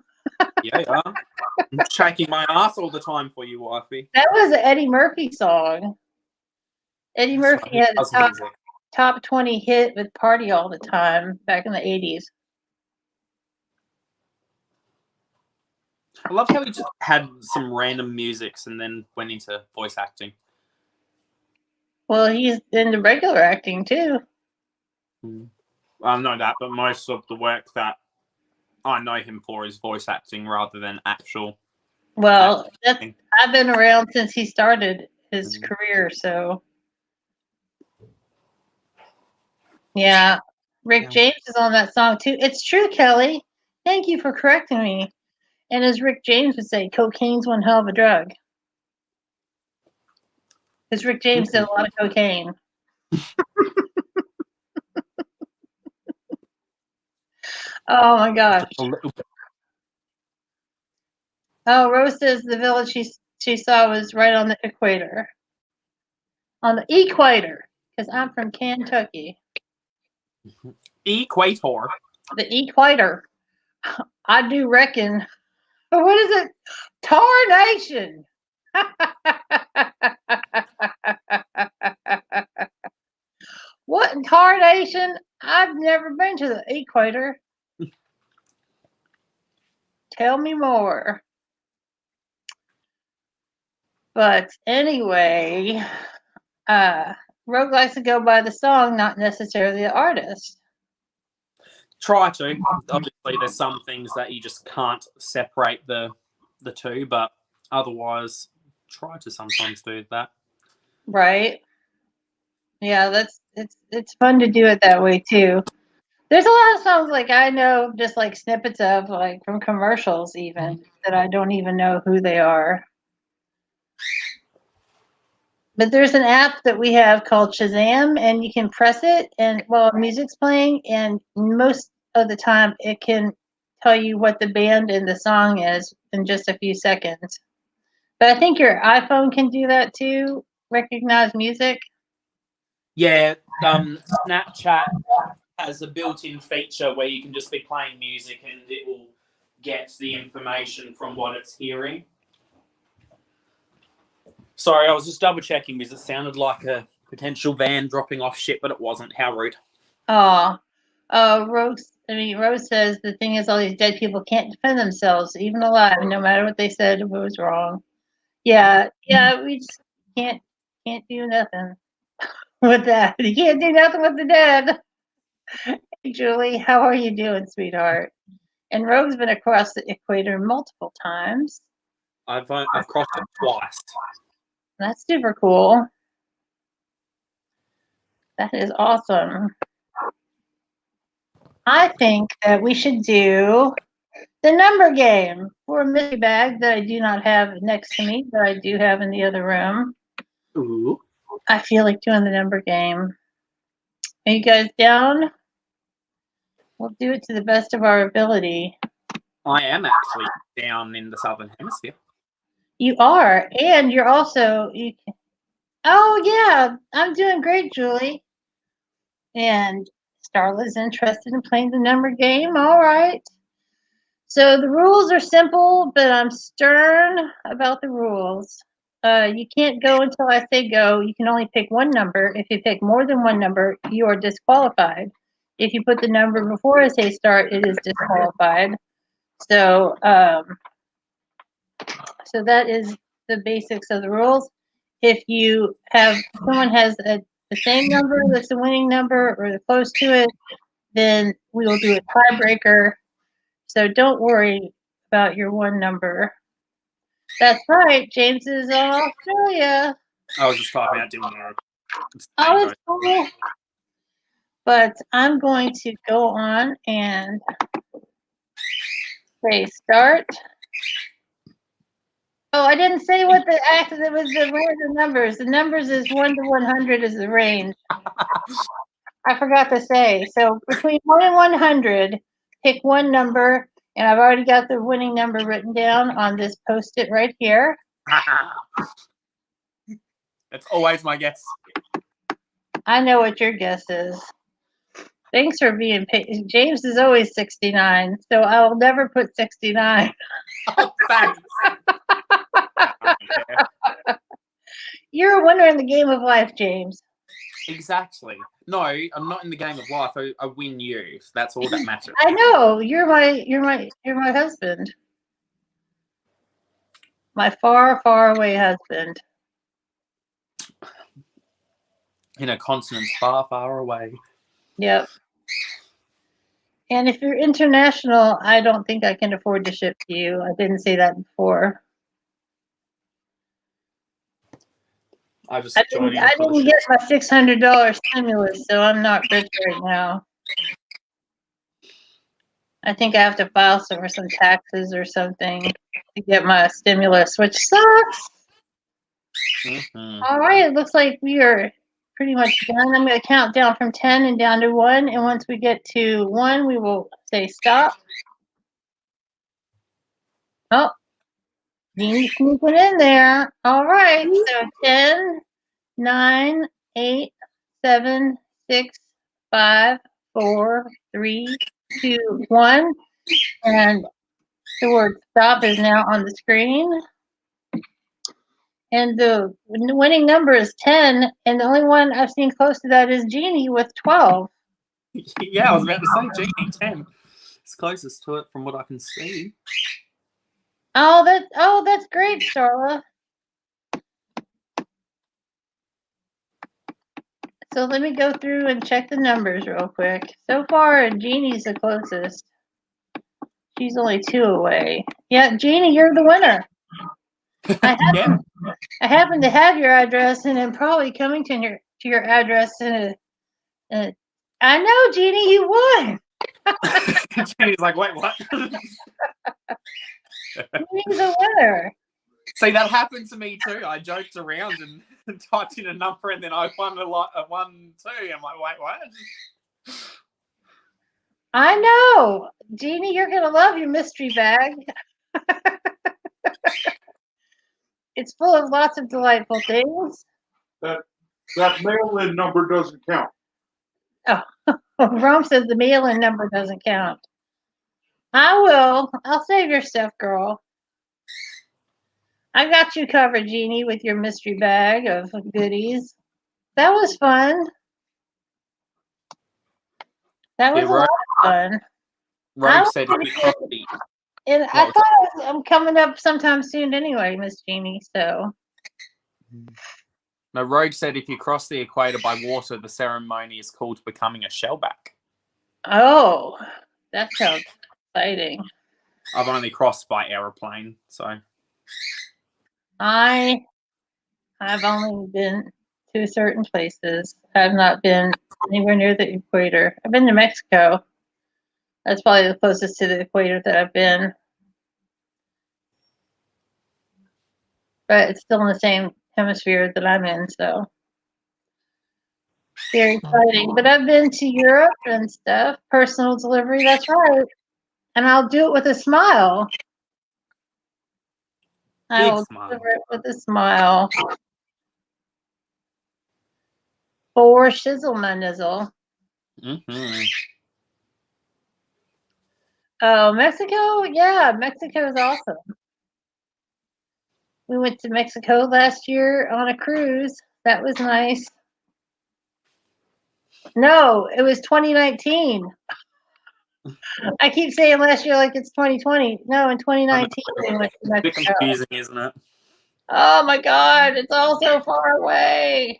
Yeah. I'm shaking my ass all the time for you, wifey. That was an Eddie Murphy song. Eddie That's Murphy right. had a top 20 hit with Party All the Time back in the 80s. I love how he just had some random musics and then went into voice acting. Well, he's into regular acting too. I know that, but most of the work that I know him for is voice acting rather than actual. Well, I've been around since he started his career, so yeah. Rick James is on that song too. It's true, Kelly. Thank you for correcting me. And as Rick James would say, cocaine's one hell of a drug. Because Rick James did a lot of cocaine. Oh my gosh. Oh, Rose says the village she saw was right on the equator. On the equator, because I'm from Kentucky. Equator. The equator. I do reckon. What is it? Tarnation. What in tarnation? I've never been to the equator. Tell me more. But anyway, Rogue likes to go by the song, not necessarily the artist. Try to. Obviously, there's some things that you just can't separate the two, but otherwise, try to sometimes do that. Right. Yeah, it's fun to do it that way too. There's a lot of songs like I know just like snippets of, like from commercials even, that I don't even know who they are. But there's an app that we have called Shazam, and you can press it and while music's playing, and most of the time it can tell you what the band and the song is in just a few seconds. But I think your iPhone can do that too, recognize music. Yeah, Snapchat has a built-in feature where you can just be playing music and it will get the information from what it's hearing. Sorry, I was just double-checking because it sounded like a potential van dropping off shit, but it wasn't. How rude. Rose says the thing is all these dead people can't defend themselves, even alive, no matter what they said, it was wrong. Yeah, we just can't do nothing with that. You can't do nothing with the dead. Hey, Julie, how are you doing, sweetheart? And Rogue's been across the equator multiple times. I've crossed it twice. That's super cool. That is awesome. I think that we should do the number game for a mystery bag that I do not have next to me, but I do have in the other room. Ooh. I feel like doing the number game. Are you guys down? We'll do it to the best of our ability. I am actually down in the Southern Hemisphere. You are, and you're also. Oh yeah, I'm doing great, Julie. And Starla's interested in playing the number game. All right. So the rules are simple, but I'm stern about the rules. You can't go until I say go. You can only pick one number. If you pick more than one number, you are disqualified. If you put the number before I say start, it is disqualified. So, so that is the basics of the rules. If someone has the same number that's the winning number or close to it, then we will do a tiebreaker. So don't worry about your one number. That's right. James is in Australia. I was just typing out doing it. Oh, that's cool. But I'm going to go on and say start. Oh, I didn't say what the it was the random numbers. The numbers is 1 to 100 is the range. I forgot to say. So between 1 and 100, pick one number. And I've already got the winning number written down on this Post-it right here. That's always my guess. I know what your guess is. Thanks for being patient. James is always 69, so I will never put 69. Oh, thanks. You're a winner in the game of life, James. Exactly. No, I'm not in the game of life. I win you. That's all that matters. I know. You're my husband. My far, far away husband. In a continent far, far away. Yep. And if you're international, I don't think I can afford to ship to you. I didn't say that before. I didn't get my $600 stimulus, so I'm not rich right now. I think I have to file for some taxes or something to get my stimulus, which sucks. Mm-hmm. All right, it looks like we are pretty much done. I'm going to count down from 10 and down to 1. And once we get to 1, we will say stop. Oh, Genie's sneaking in there. All right, so 10, 9, 8, 7, 6, 5, 4, 3, 2, 1. And the word stop is now on the screen. And the winning number is 10, and the only one I've seen close to that is Genie with 12. Yeah, I was about to say Genie 10. It's closest to it from what I can see. Oh, that's great, Starla. So let me go through and check the numbers real quick. So far, Genie's the closest. She's only 2 away. Yeah, Genie, you're the winner. I happen to have your address, and I'm probably coming to your address. I know, Genie, you won. Genie's like, wait, what? Genie's a winner. See, that happened to me too. I joked around and typed in a number, and then I won a 1 too. I'm like, wait, what? I know, Genie, you're gonna love your mystery bag. It's full of lots of delightful things. That mail-in number doesn't count. Oh, Rome says the mail-in number doesn't count. I will. I'll save your stuff, girl. I got you covered, Genie, with your mystery bag of goodies. That was fun. That was a lot of fun. Rogue said if you cross the... And I thought I'm coming up sometime soon anyway, Miss Genie, so... No, Rogue said if you cross the equator by water, the ceremony is called becoming a shellback. Oh, that sounds exciting. I've only crossed by aeroplane, so... I've only been to certain places. I've not been anywhere near the equator. I've been to Mexico. That's probably the closest to the equator that I've been. But it's still in the same hemisphere that I'm in, so very exciting. But I've been to Europe and stuff. Personal delivery, that's right. And I'll do it with a smile. I will deliver it with a smile. For shizzle my nizzle. Mm-hmm. Oh, Mexico? Yeah, Mexico is awesome. We went to Mexico last year on a cruise. That was nice. No, it was 2019. I keep saying last year like it's 2020. No, in 2019 we went to Mexico. It's a bit confusing, isn't it? Oh my God, it's all so far away.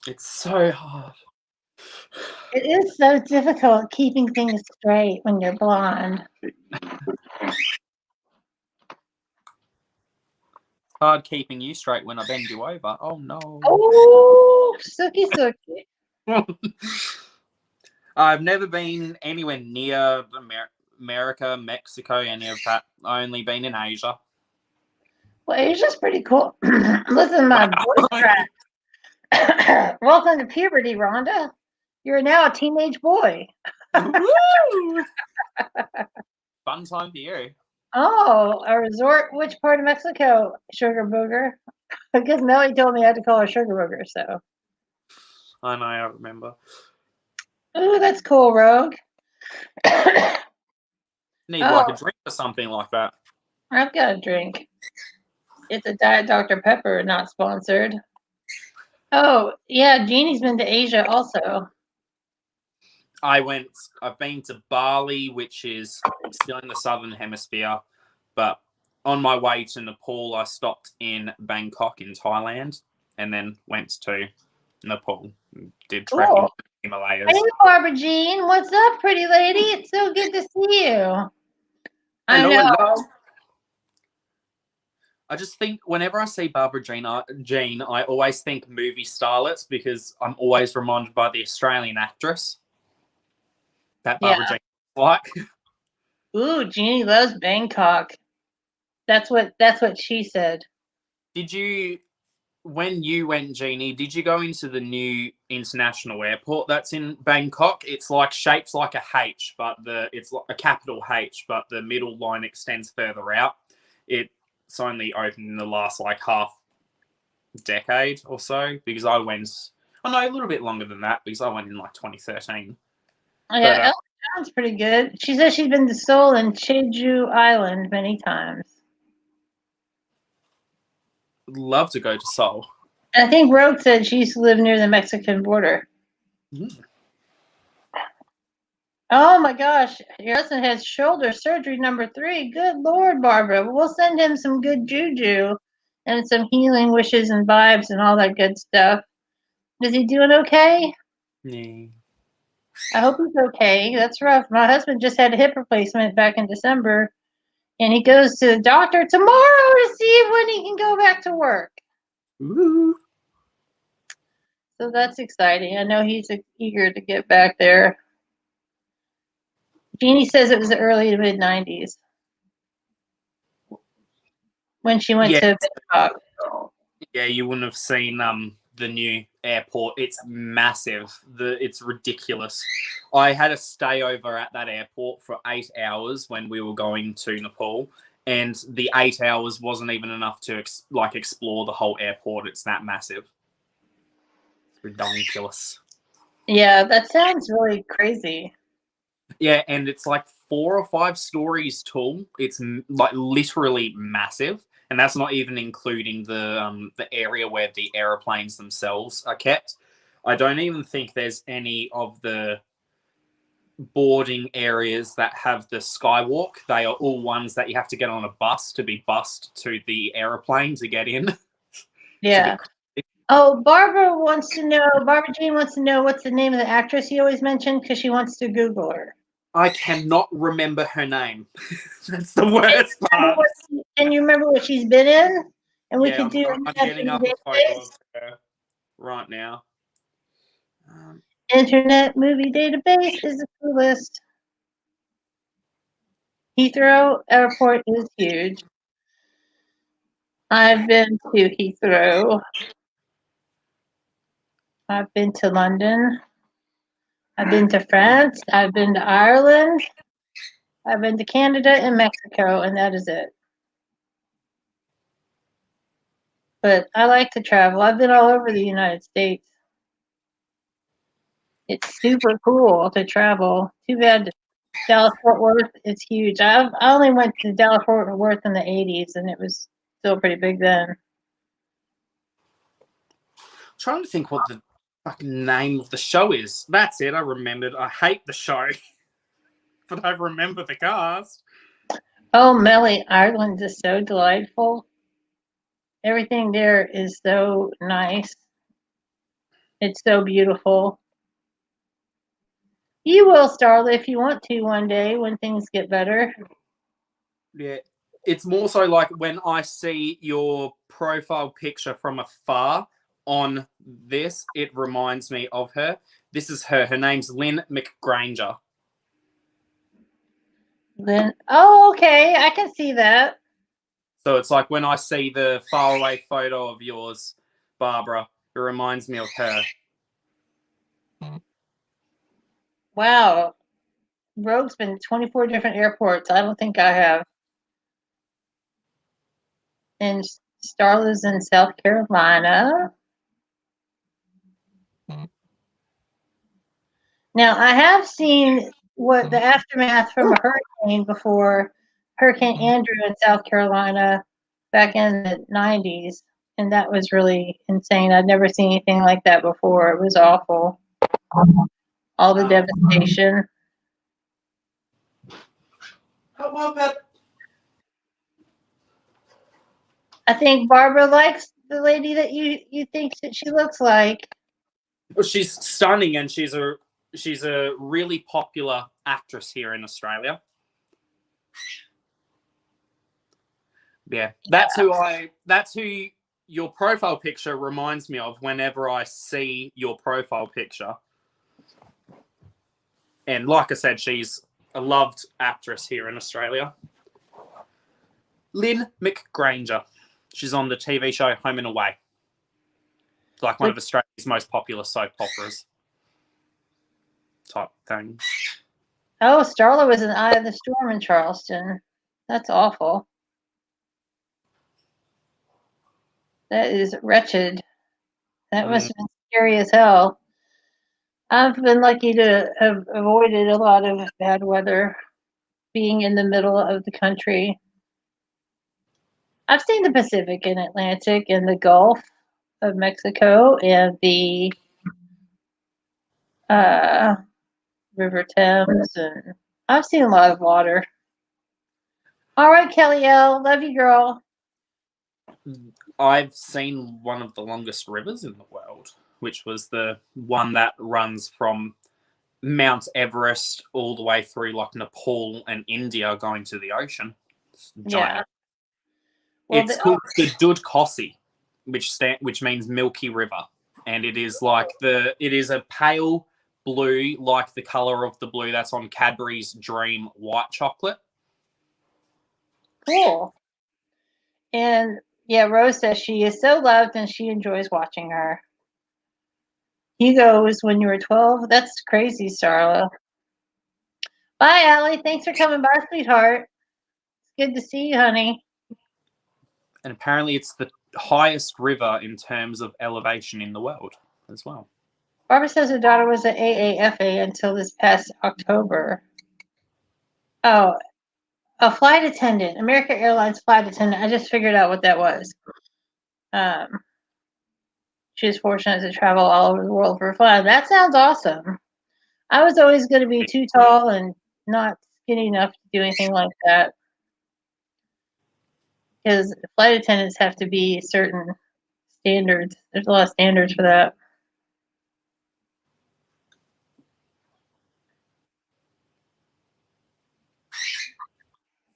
It's so hard. It is so difficult keeping things straight when you're blonde. Hard keeping you straight when I bend you over. Oh no. Oh, sookie sookie. I've never been anywhere near America, Mexico, any of that. I've only been in Asia. Well, Asia's pretty cool. Listen, my voice crack. Welcome to puberty, Rhonda. You're now a teenage boy. Woo! Fun time for you. Oh, a resort. Which part of Mexico? Sugar Booger. Because Mellie told me I had to call her Sugar Booger. So. I know. I remember. Oh, that's cool, Rogue. Need like a drink or something like that. I've got a drink. It's a Diet Dr. Pepper, not sponsored. Oh, yeah, Genie's been to Asia also. I've been to Bali, which is still in the southern hemisphere, but on my way to Nepal, I stopped in Bangkok in Thailand, and then went to Nepal. Did trekking in the Himalayas. Hey, Barbara Jean, what's up, pretty lady? It's so good to see you. Hello. I just think whenever I see Barbara Jean, I always think movie starlets because I'm always reminded by the Australian actress that Barbara Jean is like. Ooh, Genie loves Bangkok. That's what she said. When you went, Genie, did you go into the new international airport that's in Bangkok? It's like shaped like a H, but it's like a capital H, but the middle line extends further out. It's only opened in the last like half decade or so because I went. Oh no, a little bit longer than that because I went in like 2013. Yeah, Ella sounds pretty good. She says she's been to Seoul and Jeju Island many times. Would love to go to Seoul. I think Rogue said she used to live near the Mexican border. Mm. Oh my gosh, your husband has shoulder surgery number 3. Good Lord, Barbara. We'll send him some good juju and some healing wishes and vibes and all that good stuff. Is he doing okay? Yeah. I hope he's okay. That's rough. My husband just had a hip replacement back in December, and he goes to the doctor tomorrow to see when he can go back to work. Ooh. So that's exciting. I know he's eager to get back there. Jeannie says it was the early to mid 90s when she went to Bangkok. Yeah, you wouldn't have seen the new airport. It's massive. It's ridiculous. I had a stay over at that airport for 8 hours when we were going to Nepal, and the 8 hours wasn't even enough to explore the whole airport. It's that massive. It's ridiculous. Yeah, that sounds really crazy. Yeah, and it's like 4 or 5 stories tall. It's like literally massive, and that's not even including the area where the aeroplanes themselves are kept. I don't even think there's any of the boarding areas that have the skywalk. They are all ones that you have to get on a bus to be bussed to the airplane to get in. Yeah. Oh, Barbara Jean wants to know what's the name of the actress you always mentioned because she wants to Google her. I cannot remember her name. That's the worst part. Can you remember what she's been in? And we could do. I'm getting up a photo of her right now. Internet movie database is the coolest. Heathrow Airport is huge. I've been to Heathrow. I've been to London. I've been to France. I've been to Ireland. I've been to Canada and Mexico, and that is it. But I like to travel. I've been all over the United States. It's super cool to travel. Too bad Dallas Fort Worth is huge. I only went to Dallas Fort Worth in the 80s, and it was still pretty big then. I'm trying to think what the fucking name of the show is. That's it. I remembered. I hate the show, but I remember the cast. Oh, Mellie, Ireland is so delightful. Everything there is so nice. It's so beautiful. You will, Starla, if you want to one day when things get better. Yeah. It's more so like when I see your profile picture from afar on this, it reminds me of her. This is her. Her name's Lynn McGranger. Then, oh, okay, I can see that. So it's like when I see the faraway photo of yours, Barbara, it reminds me of her. Wow. Rogue's been to 24 different airports. I don't think I have. And Starla's in South Carolina. Now, I have seen what the aftermath from a hurricane before, Hurricane Andrew in South Carolina back in the 90s, and that was really insane. I'd never seen anything like that before. It was awful. All the devastation. How about that? I think Barbara likes the lady that you think that she looks like. Well, she's stunning, and she's a really popular actress here in Australia. Yeah, that's who your profile picture reminds me of whenever I see your profile picture. And like I said, she's a loved actress here in Australia. Lynn McGranger. She's on the TV show Home and Away. It's like one of Australia's most popular soap operas type thing. Oh, Starla was in Eye of the Storm in Charleston. That's awful. That is wretched. That must have been scary as hell. I've been lucky to have avoided a lot of bad weather, being in the middle of the country. I've seen the Pacific and Atlantic and the Gulf of Mexico and the River Thames, and I've seen a lot of water. All right, Kelly L. Love you, girl. I've seen one of the longest rivers in the world, which was the one that runs from Mount Everest all the way through like Nepal and India going to the ocean. It's giant. Yeah. Well, it's called the Dud Kosi, which means Milky River. And it is a pale blue, like the color of the blue that's on Cadbury's Dream white chocolate. Cool. And yeah, Rose says she is so loved and she enjoys watching her. Hugo was when you were 12. That's crazy, Starla. Bye, Allie. Thanks for coming by, sweetheart. It's good to see you, honey. And apparently it's the highest river in terms of elevation in the world as well. Barbara says her daughter was at AAFA until this past October. Oh, a flight attendant, American Airlines flight attendant. I just figured out what that was. She was fortunate to travel all over the world for fun. That sounds awesome. I was always going to be too tall and not skinny enough to do anything like that. Because flight attendants have to be certain standards. There's a lot of standards for that.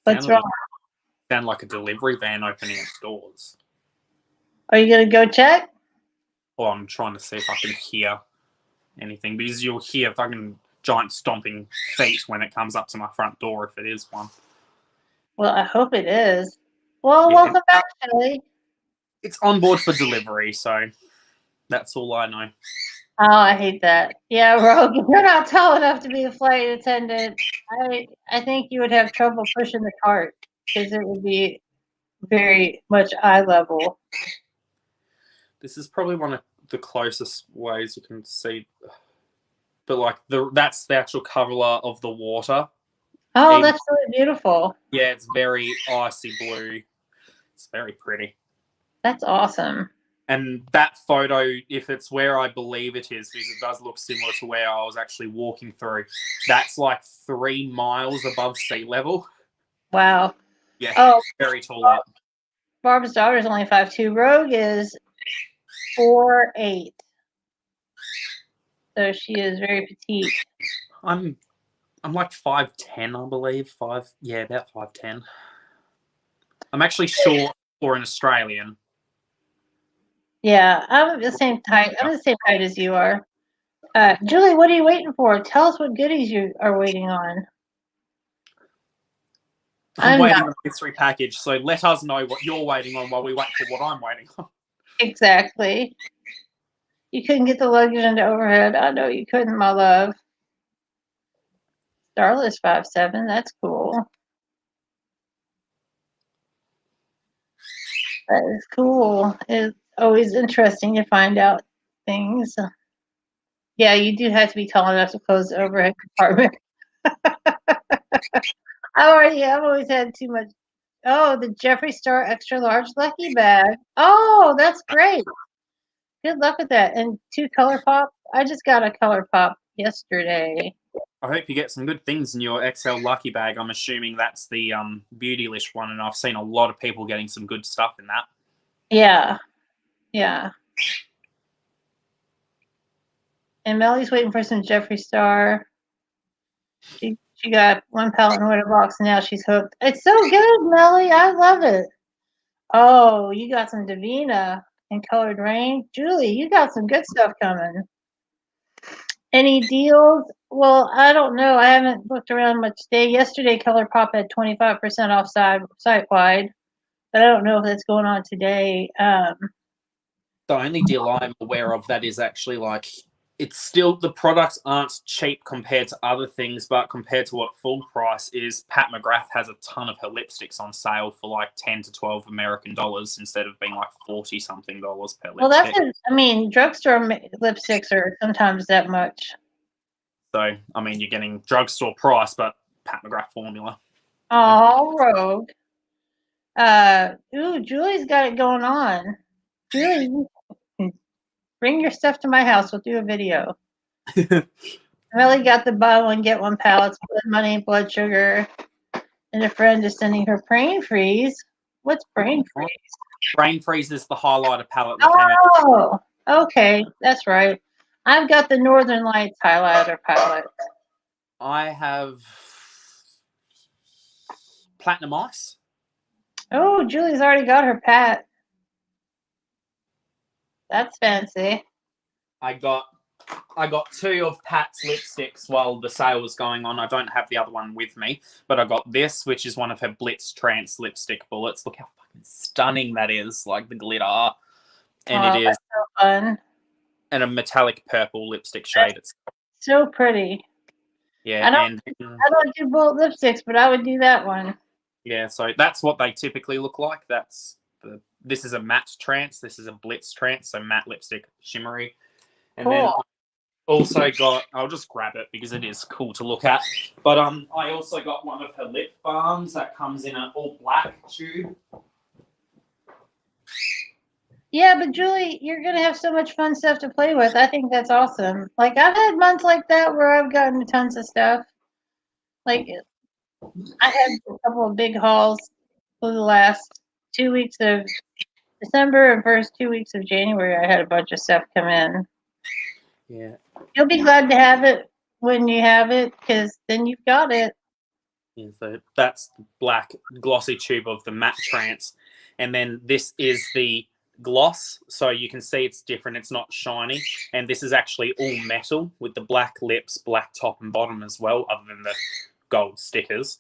What's wrong? Sound like a delivery van opening its doors. Are you going to go check? Well, I'm trying to see if I can hear anything, because you'll hear fucking giant stomping feet when it comes up to my front door, if it is one. Well, I hope it is. Well, yeah, welcome back, Shelly. It's on board for delivery, so that's all I know. Oh, I hate that. Yeah, Rogue, you're not tall enough to be a flight attendant. I think you would have trouble pushing the cart because it would be very much eye level. This is probably one of the closest ways you can see, but like that's the actual color of the water. Oh, that's really beautiful. Yeah, it's very icy blue. It's very pretty. That's awesome. And that photo, if it's where I believe it is, because it does look similar to where I was actually walking through, that's like 3 miles above sea level. Wow. Yeah, very tall up. Barb's daughter is only 5'2". Rogue is 4'8". So she is very petite. I'm like 5'10", I believe. About 5'10". I'm actually short for an Australian. Yeah, I'm the same height. I'm the same height as you are. Julie, what are you waiting for? Tell us what goodies you are waiting on. I'm waiting on a mystery package, so let us know what you're waiting on while we wait for what I'm waiting on. Exactly. You couldn't get the luggage into overhead. I know you couldn't, my love. Starla's 5'7". That's cool. That is cool. It's always interesting to find out things. Yeah, you do have to be tall enough to close the overhead compartment. I've always had too much. Oh, the Jeffree Star extra large lucky bag. Oh, that's great. Good luck with that. And 2 color pop. I just got a color pop yesterday. I hope you get some good things in your XL lucky bag. I'm assuming that's the Beautylish one, and I've seen a lot of people getting some good stuff in that. Yeah. Yeah. And Mellie's waiting for some Jeffree Star. She got 1 pallet in a box, and now she's hooked. It's so good, Mellie. I love it. Oh, you got some Davina in Colored Rain. Julie, you got some good stuff coming. Any deals? Well, I don't know. I haven't looked around much today. Yesterday, ColourPop had 25% off site-wide, but I don't know if that's going on today. The only deal I'm aware of that is actually like, it's still, the products aren't cheap compared to other things, but compared to what full price is, Pat McGrath has a ton of her lipsticks on sale for like 10 to 12 American dollars instead of being like 40 something dollars per lipstick. Well, drugstore lipsticks are sometimes that much. So, I mean, you're getting drugstore price, but Pat McGrath formula. Oh, rogue. Julie's got it going on. Julie, bring your stuff to my house. We'll do a video. Mellie got the buy one, get one pallets, blood money, blood sugar. And a friend is sending her brain freeze. What's brain freeze? Brain freeze is the highlighter palette. Oh, okay. That's right. I've got the Northern Lights highlighter palette. I have Platinum Ice. Oh, Julie's already got her Pat. That's fancy. I got 2 of Pat's lipsticks while the sale was going on. I don't have the other one with me, but I got this, which is one of her Blitz Trance lipstick bullets. Look how fucking stunning that is, like the glitter. And it is so fun. And a metallic purple lipstick shade. It's so pretty. Yeah, I don't do bullet lipsticks, but I would do that one. Yeah, so that's what they typically look like. This is a matte trance. This is a Blitz Trance, so matte lipstick, shimmery. And then I also got, I'll just grab it because it is cool to look at. But I also got one of her lip balms that comes in an all black tube. Yeah, but Julie, you're going to have so much fun stuff to play with. I think that's awesome. Like, I've had months like that where I've gotten tons of stuff. Like, I had a couple of big hauls for the last 2 weeks of December and first 2 weeks of January. I had a bunch of stuff come in. Yeah. You'll be glad to have it when you have it, because then you've got it. Yeah, so that's the black glossy tube of the matte trance. And then this is the gloss, so you can see it's different. It's not shiny. And this is actually all metal with the black lips, black top and bottom as well, other than the gold stickers.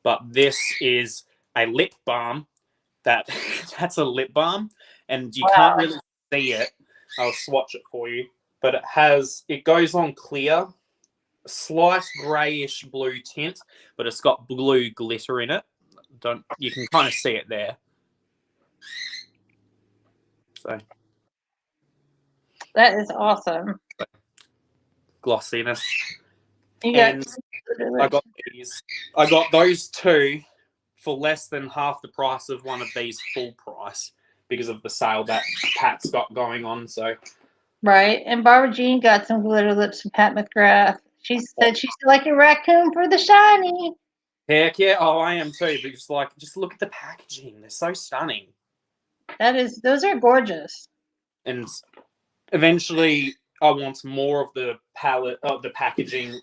But this is a lip balm that's a lip balm, and you can't really see it. I'll swatch it for you. But it goes on clear, slight greyish blue tint, but it's got blue glitter in it. You can kind of see it there. So that is awesome. Glossiness. And I got these. I got those 2 for less than half the price of one of these full price because of the sale that Pat's got going on. So right, and Barbara Jean got some glitter lips from Pat McGrath. She said she's like a raccoon for the shiny. Heck yeah! Oh, I am too. But just look at the packaging; they're so stunning. Those are gorgeous. And eventually, I want more of the palette of the packaging,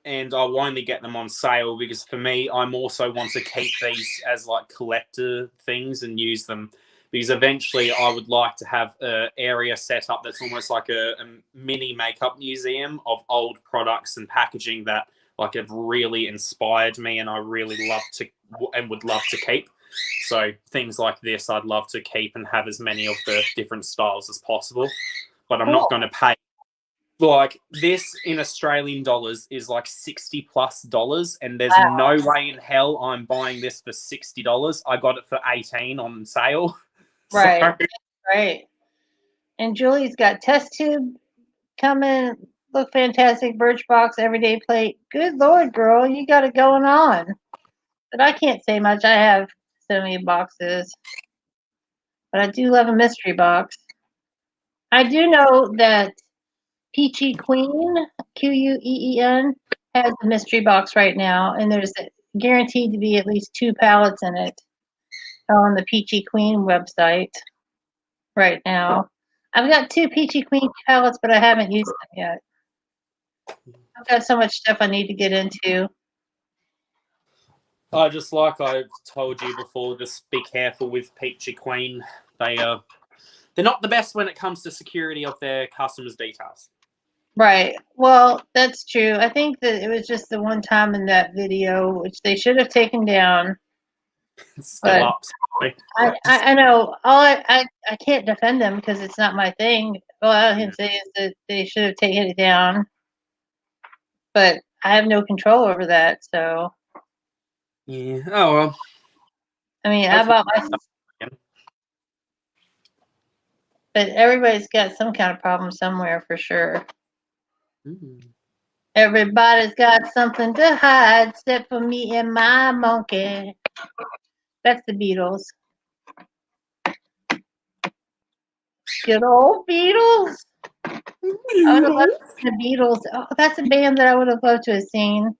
and I'll only get them on sale because for me, I'm also want to keep these as like collector things and use them. Because eventually I would like to have an area set up that's almost like a mini makeup museum of old products and packaging that like have really inspired me and I really love to and would love to keep. So things like this I'd love to keep and have as many of the different styles as possible. But I'm not going to pay like this in Australian dollars is like $60+, and there's Wow. no way in hell I'm buying this for $60. I got it for 18 on sale. Right. So, Right. And Julie's got test tube coming. Look fantastic. Birchbox everyday plate. Good Lord, girl, you got it going on. But I can't say much. I have so many boxes. But I do love a mystery box. I do know that Peachy Queen, Queen, has a mystery box right now, and there's guaranteed to be at least 2 pallets in it on the Peachy Queen website right now. I've got 2 Peachy Queen pallets, but I haven't used them yet. I've got so much stuff I need to get into. just like I told you before, just be careful with Peachy Queen. They're not the best when it comes to security of their customers' details. Right. Well, that's true. I think that it was just the one time in that video, which they should have taken down. It's still up. I know. I can't defend them because it's not my thing. All I can say is that they should have taken it down. But I have no control over that, so. Yeah. Oh well. I mean, how about my? But everybody's got some kind of problem somewhere for sure. Everybody's got something to hide, except for me and my monkey. That's the Beatles. Good old Beatles. I would have loved to see the Beatles. Oh, that's a band that I would have loved to have seen.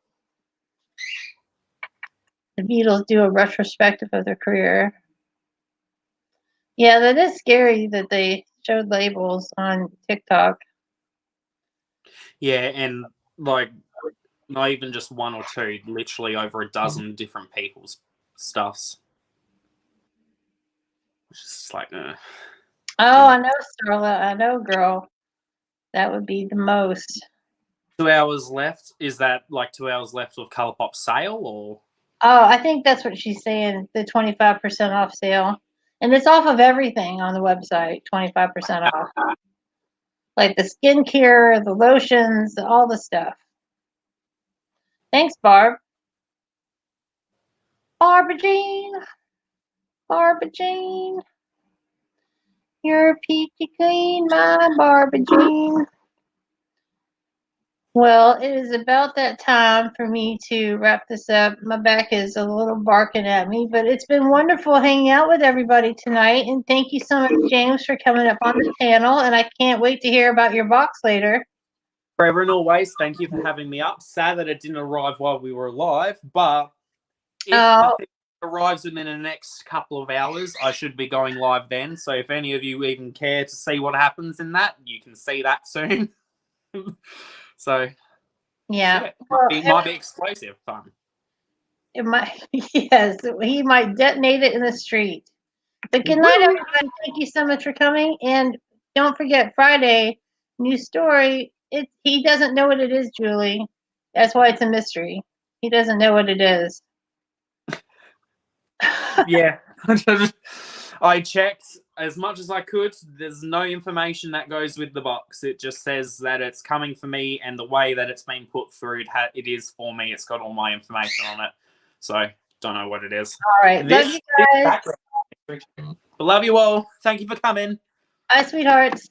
The Beatles do a retrospective of their career. Yeah, that is scary that they showed labels on TikTok. Yeah, and like not even just one or two, literally over a dozen different people's stuffs. It's just like, Oh, I know, Starla. I know, girl. That would be the most. 2 hours left. Is that like 2 hours left of Colourpop sale or? Oh, I think that's what she's saying. The 25% off sale, and it's off of everything on the website. 25% off, like the skincare, the lotions, all the stuff. Thanks, Barb. Barbara Jean. Barbara Jean. You're a peachy queen, my Barbara Jean. Well, it is about that time for me to wrap this up. My back is a little barking at me, but it's been wonderful hanging out with everybody tonight. And thank you so much, James, for coming up on the panel. And I can't wait to hear about your box later. Forever and always, thank you for having me up. Sad that it didn't arrive while we were live, but if the thing arrives within the next couple of hours, I should be going live then. So if any of you even care to see what happens in that, you can see that soon. So yeah, well, it might be explosive fun. It might, yes, he might detonate it in the street. But good night, everybody. Thank you so much for coming. And don't forget, Friday, new story. He doesn't know what it is, Julie. That's why it's a mystery. He doesn't know what it is. Yeah. I checked as much as I could. There's no information that goes with the box. It just says that it's coming for me, and the way that it's been put through, it is for me. It's got all my information on it. So, don't know what it is. All right. Love you guys. But love you all. Thank you for coming. Bye, sweethearts.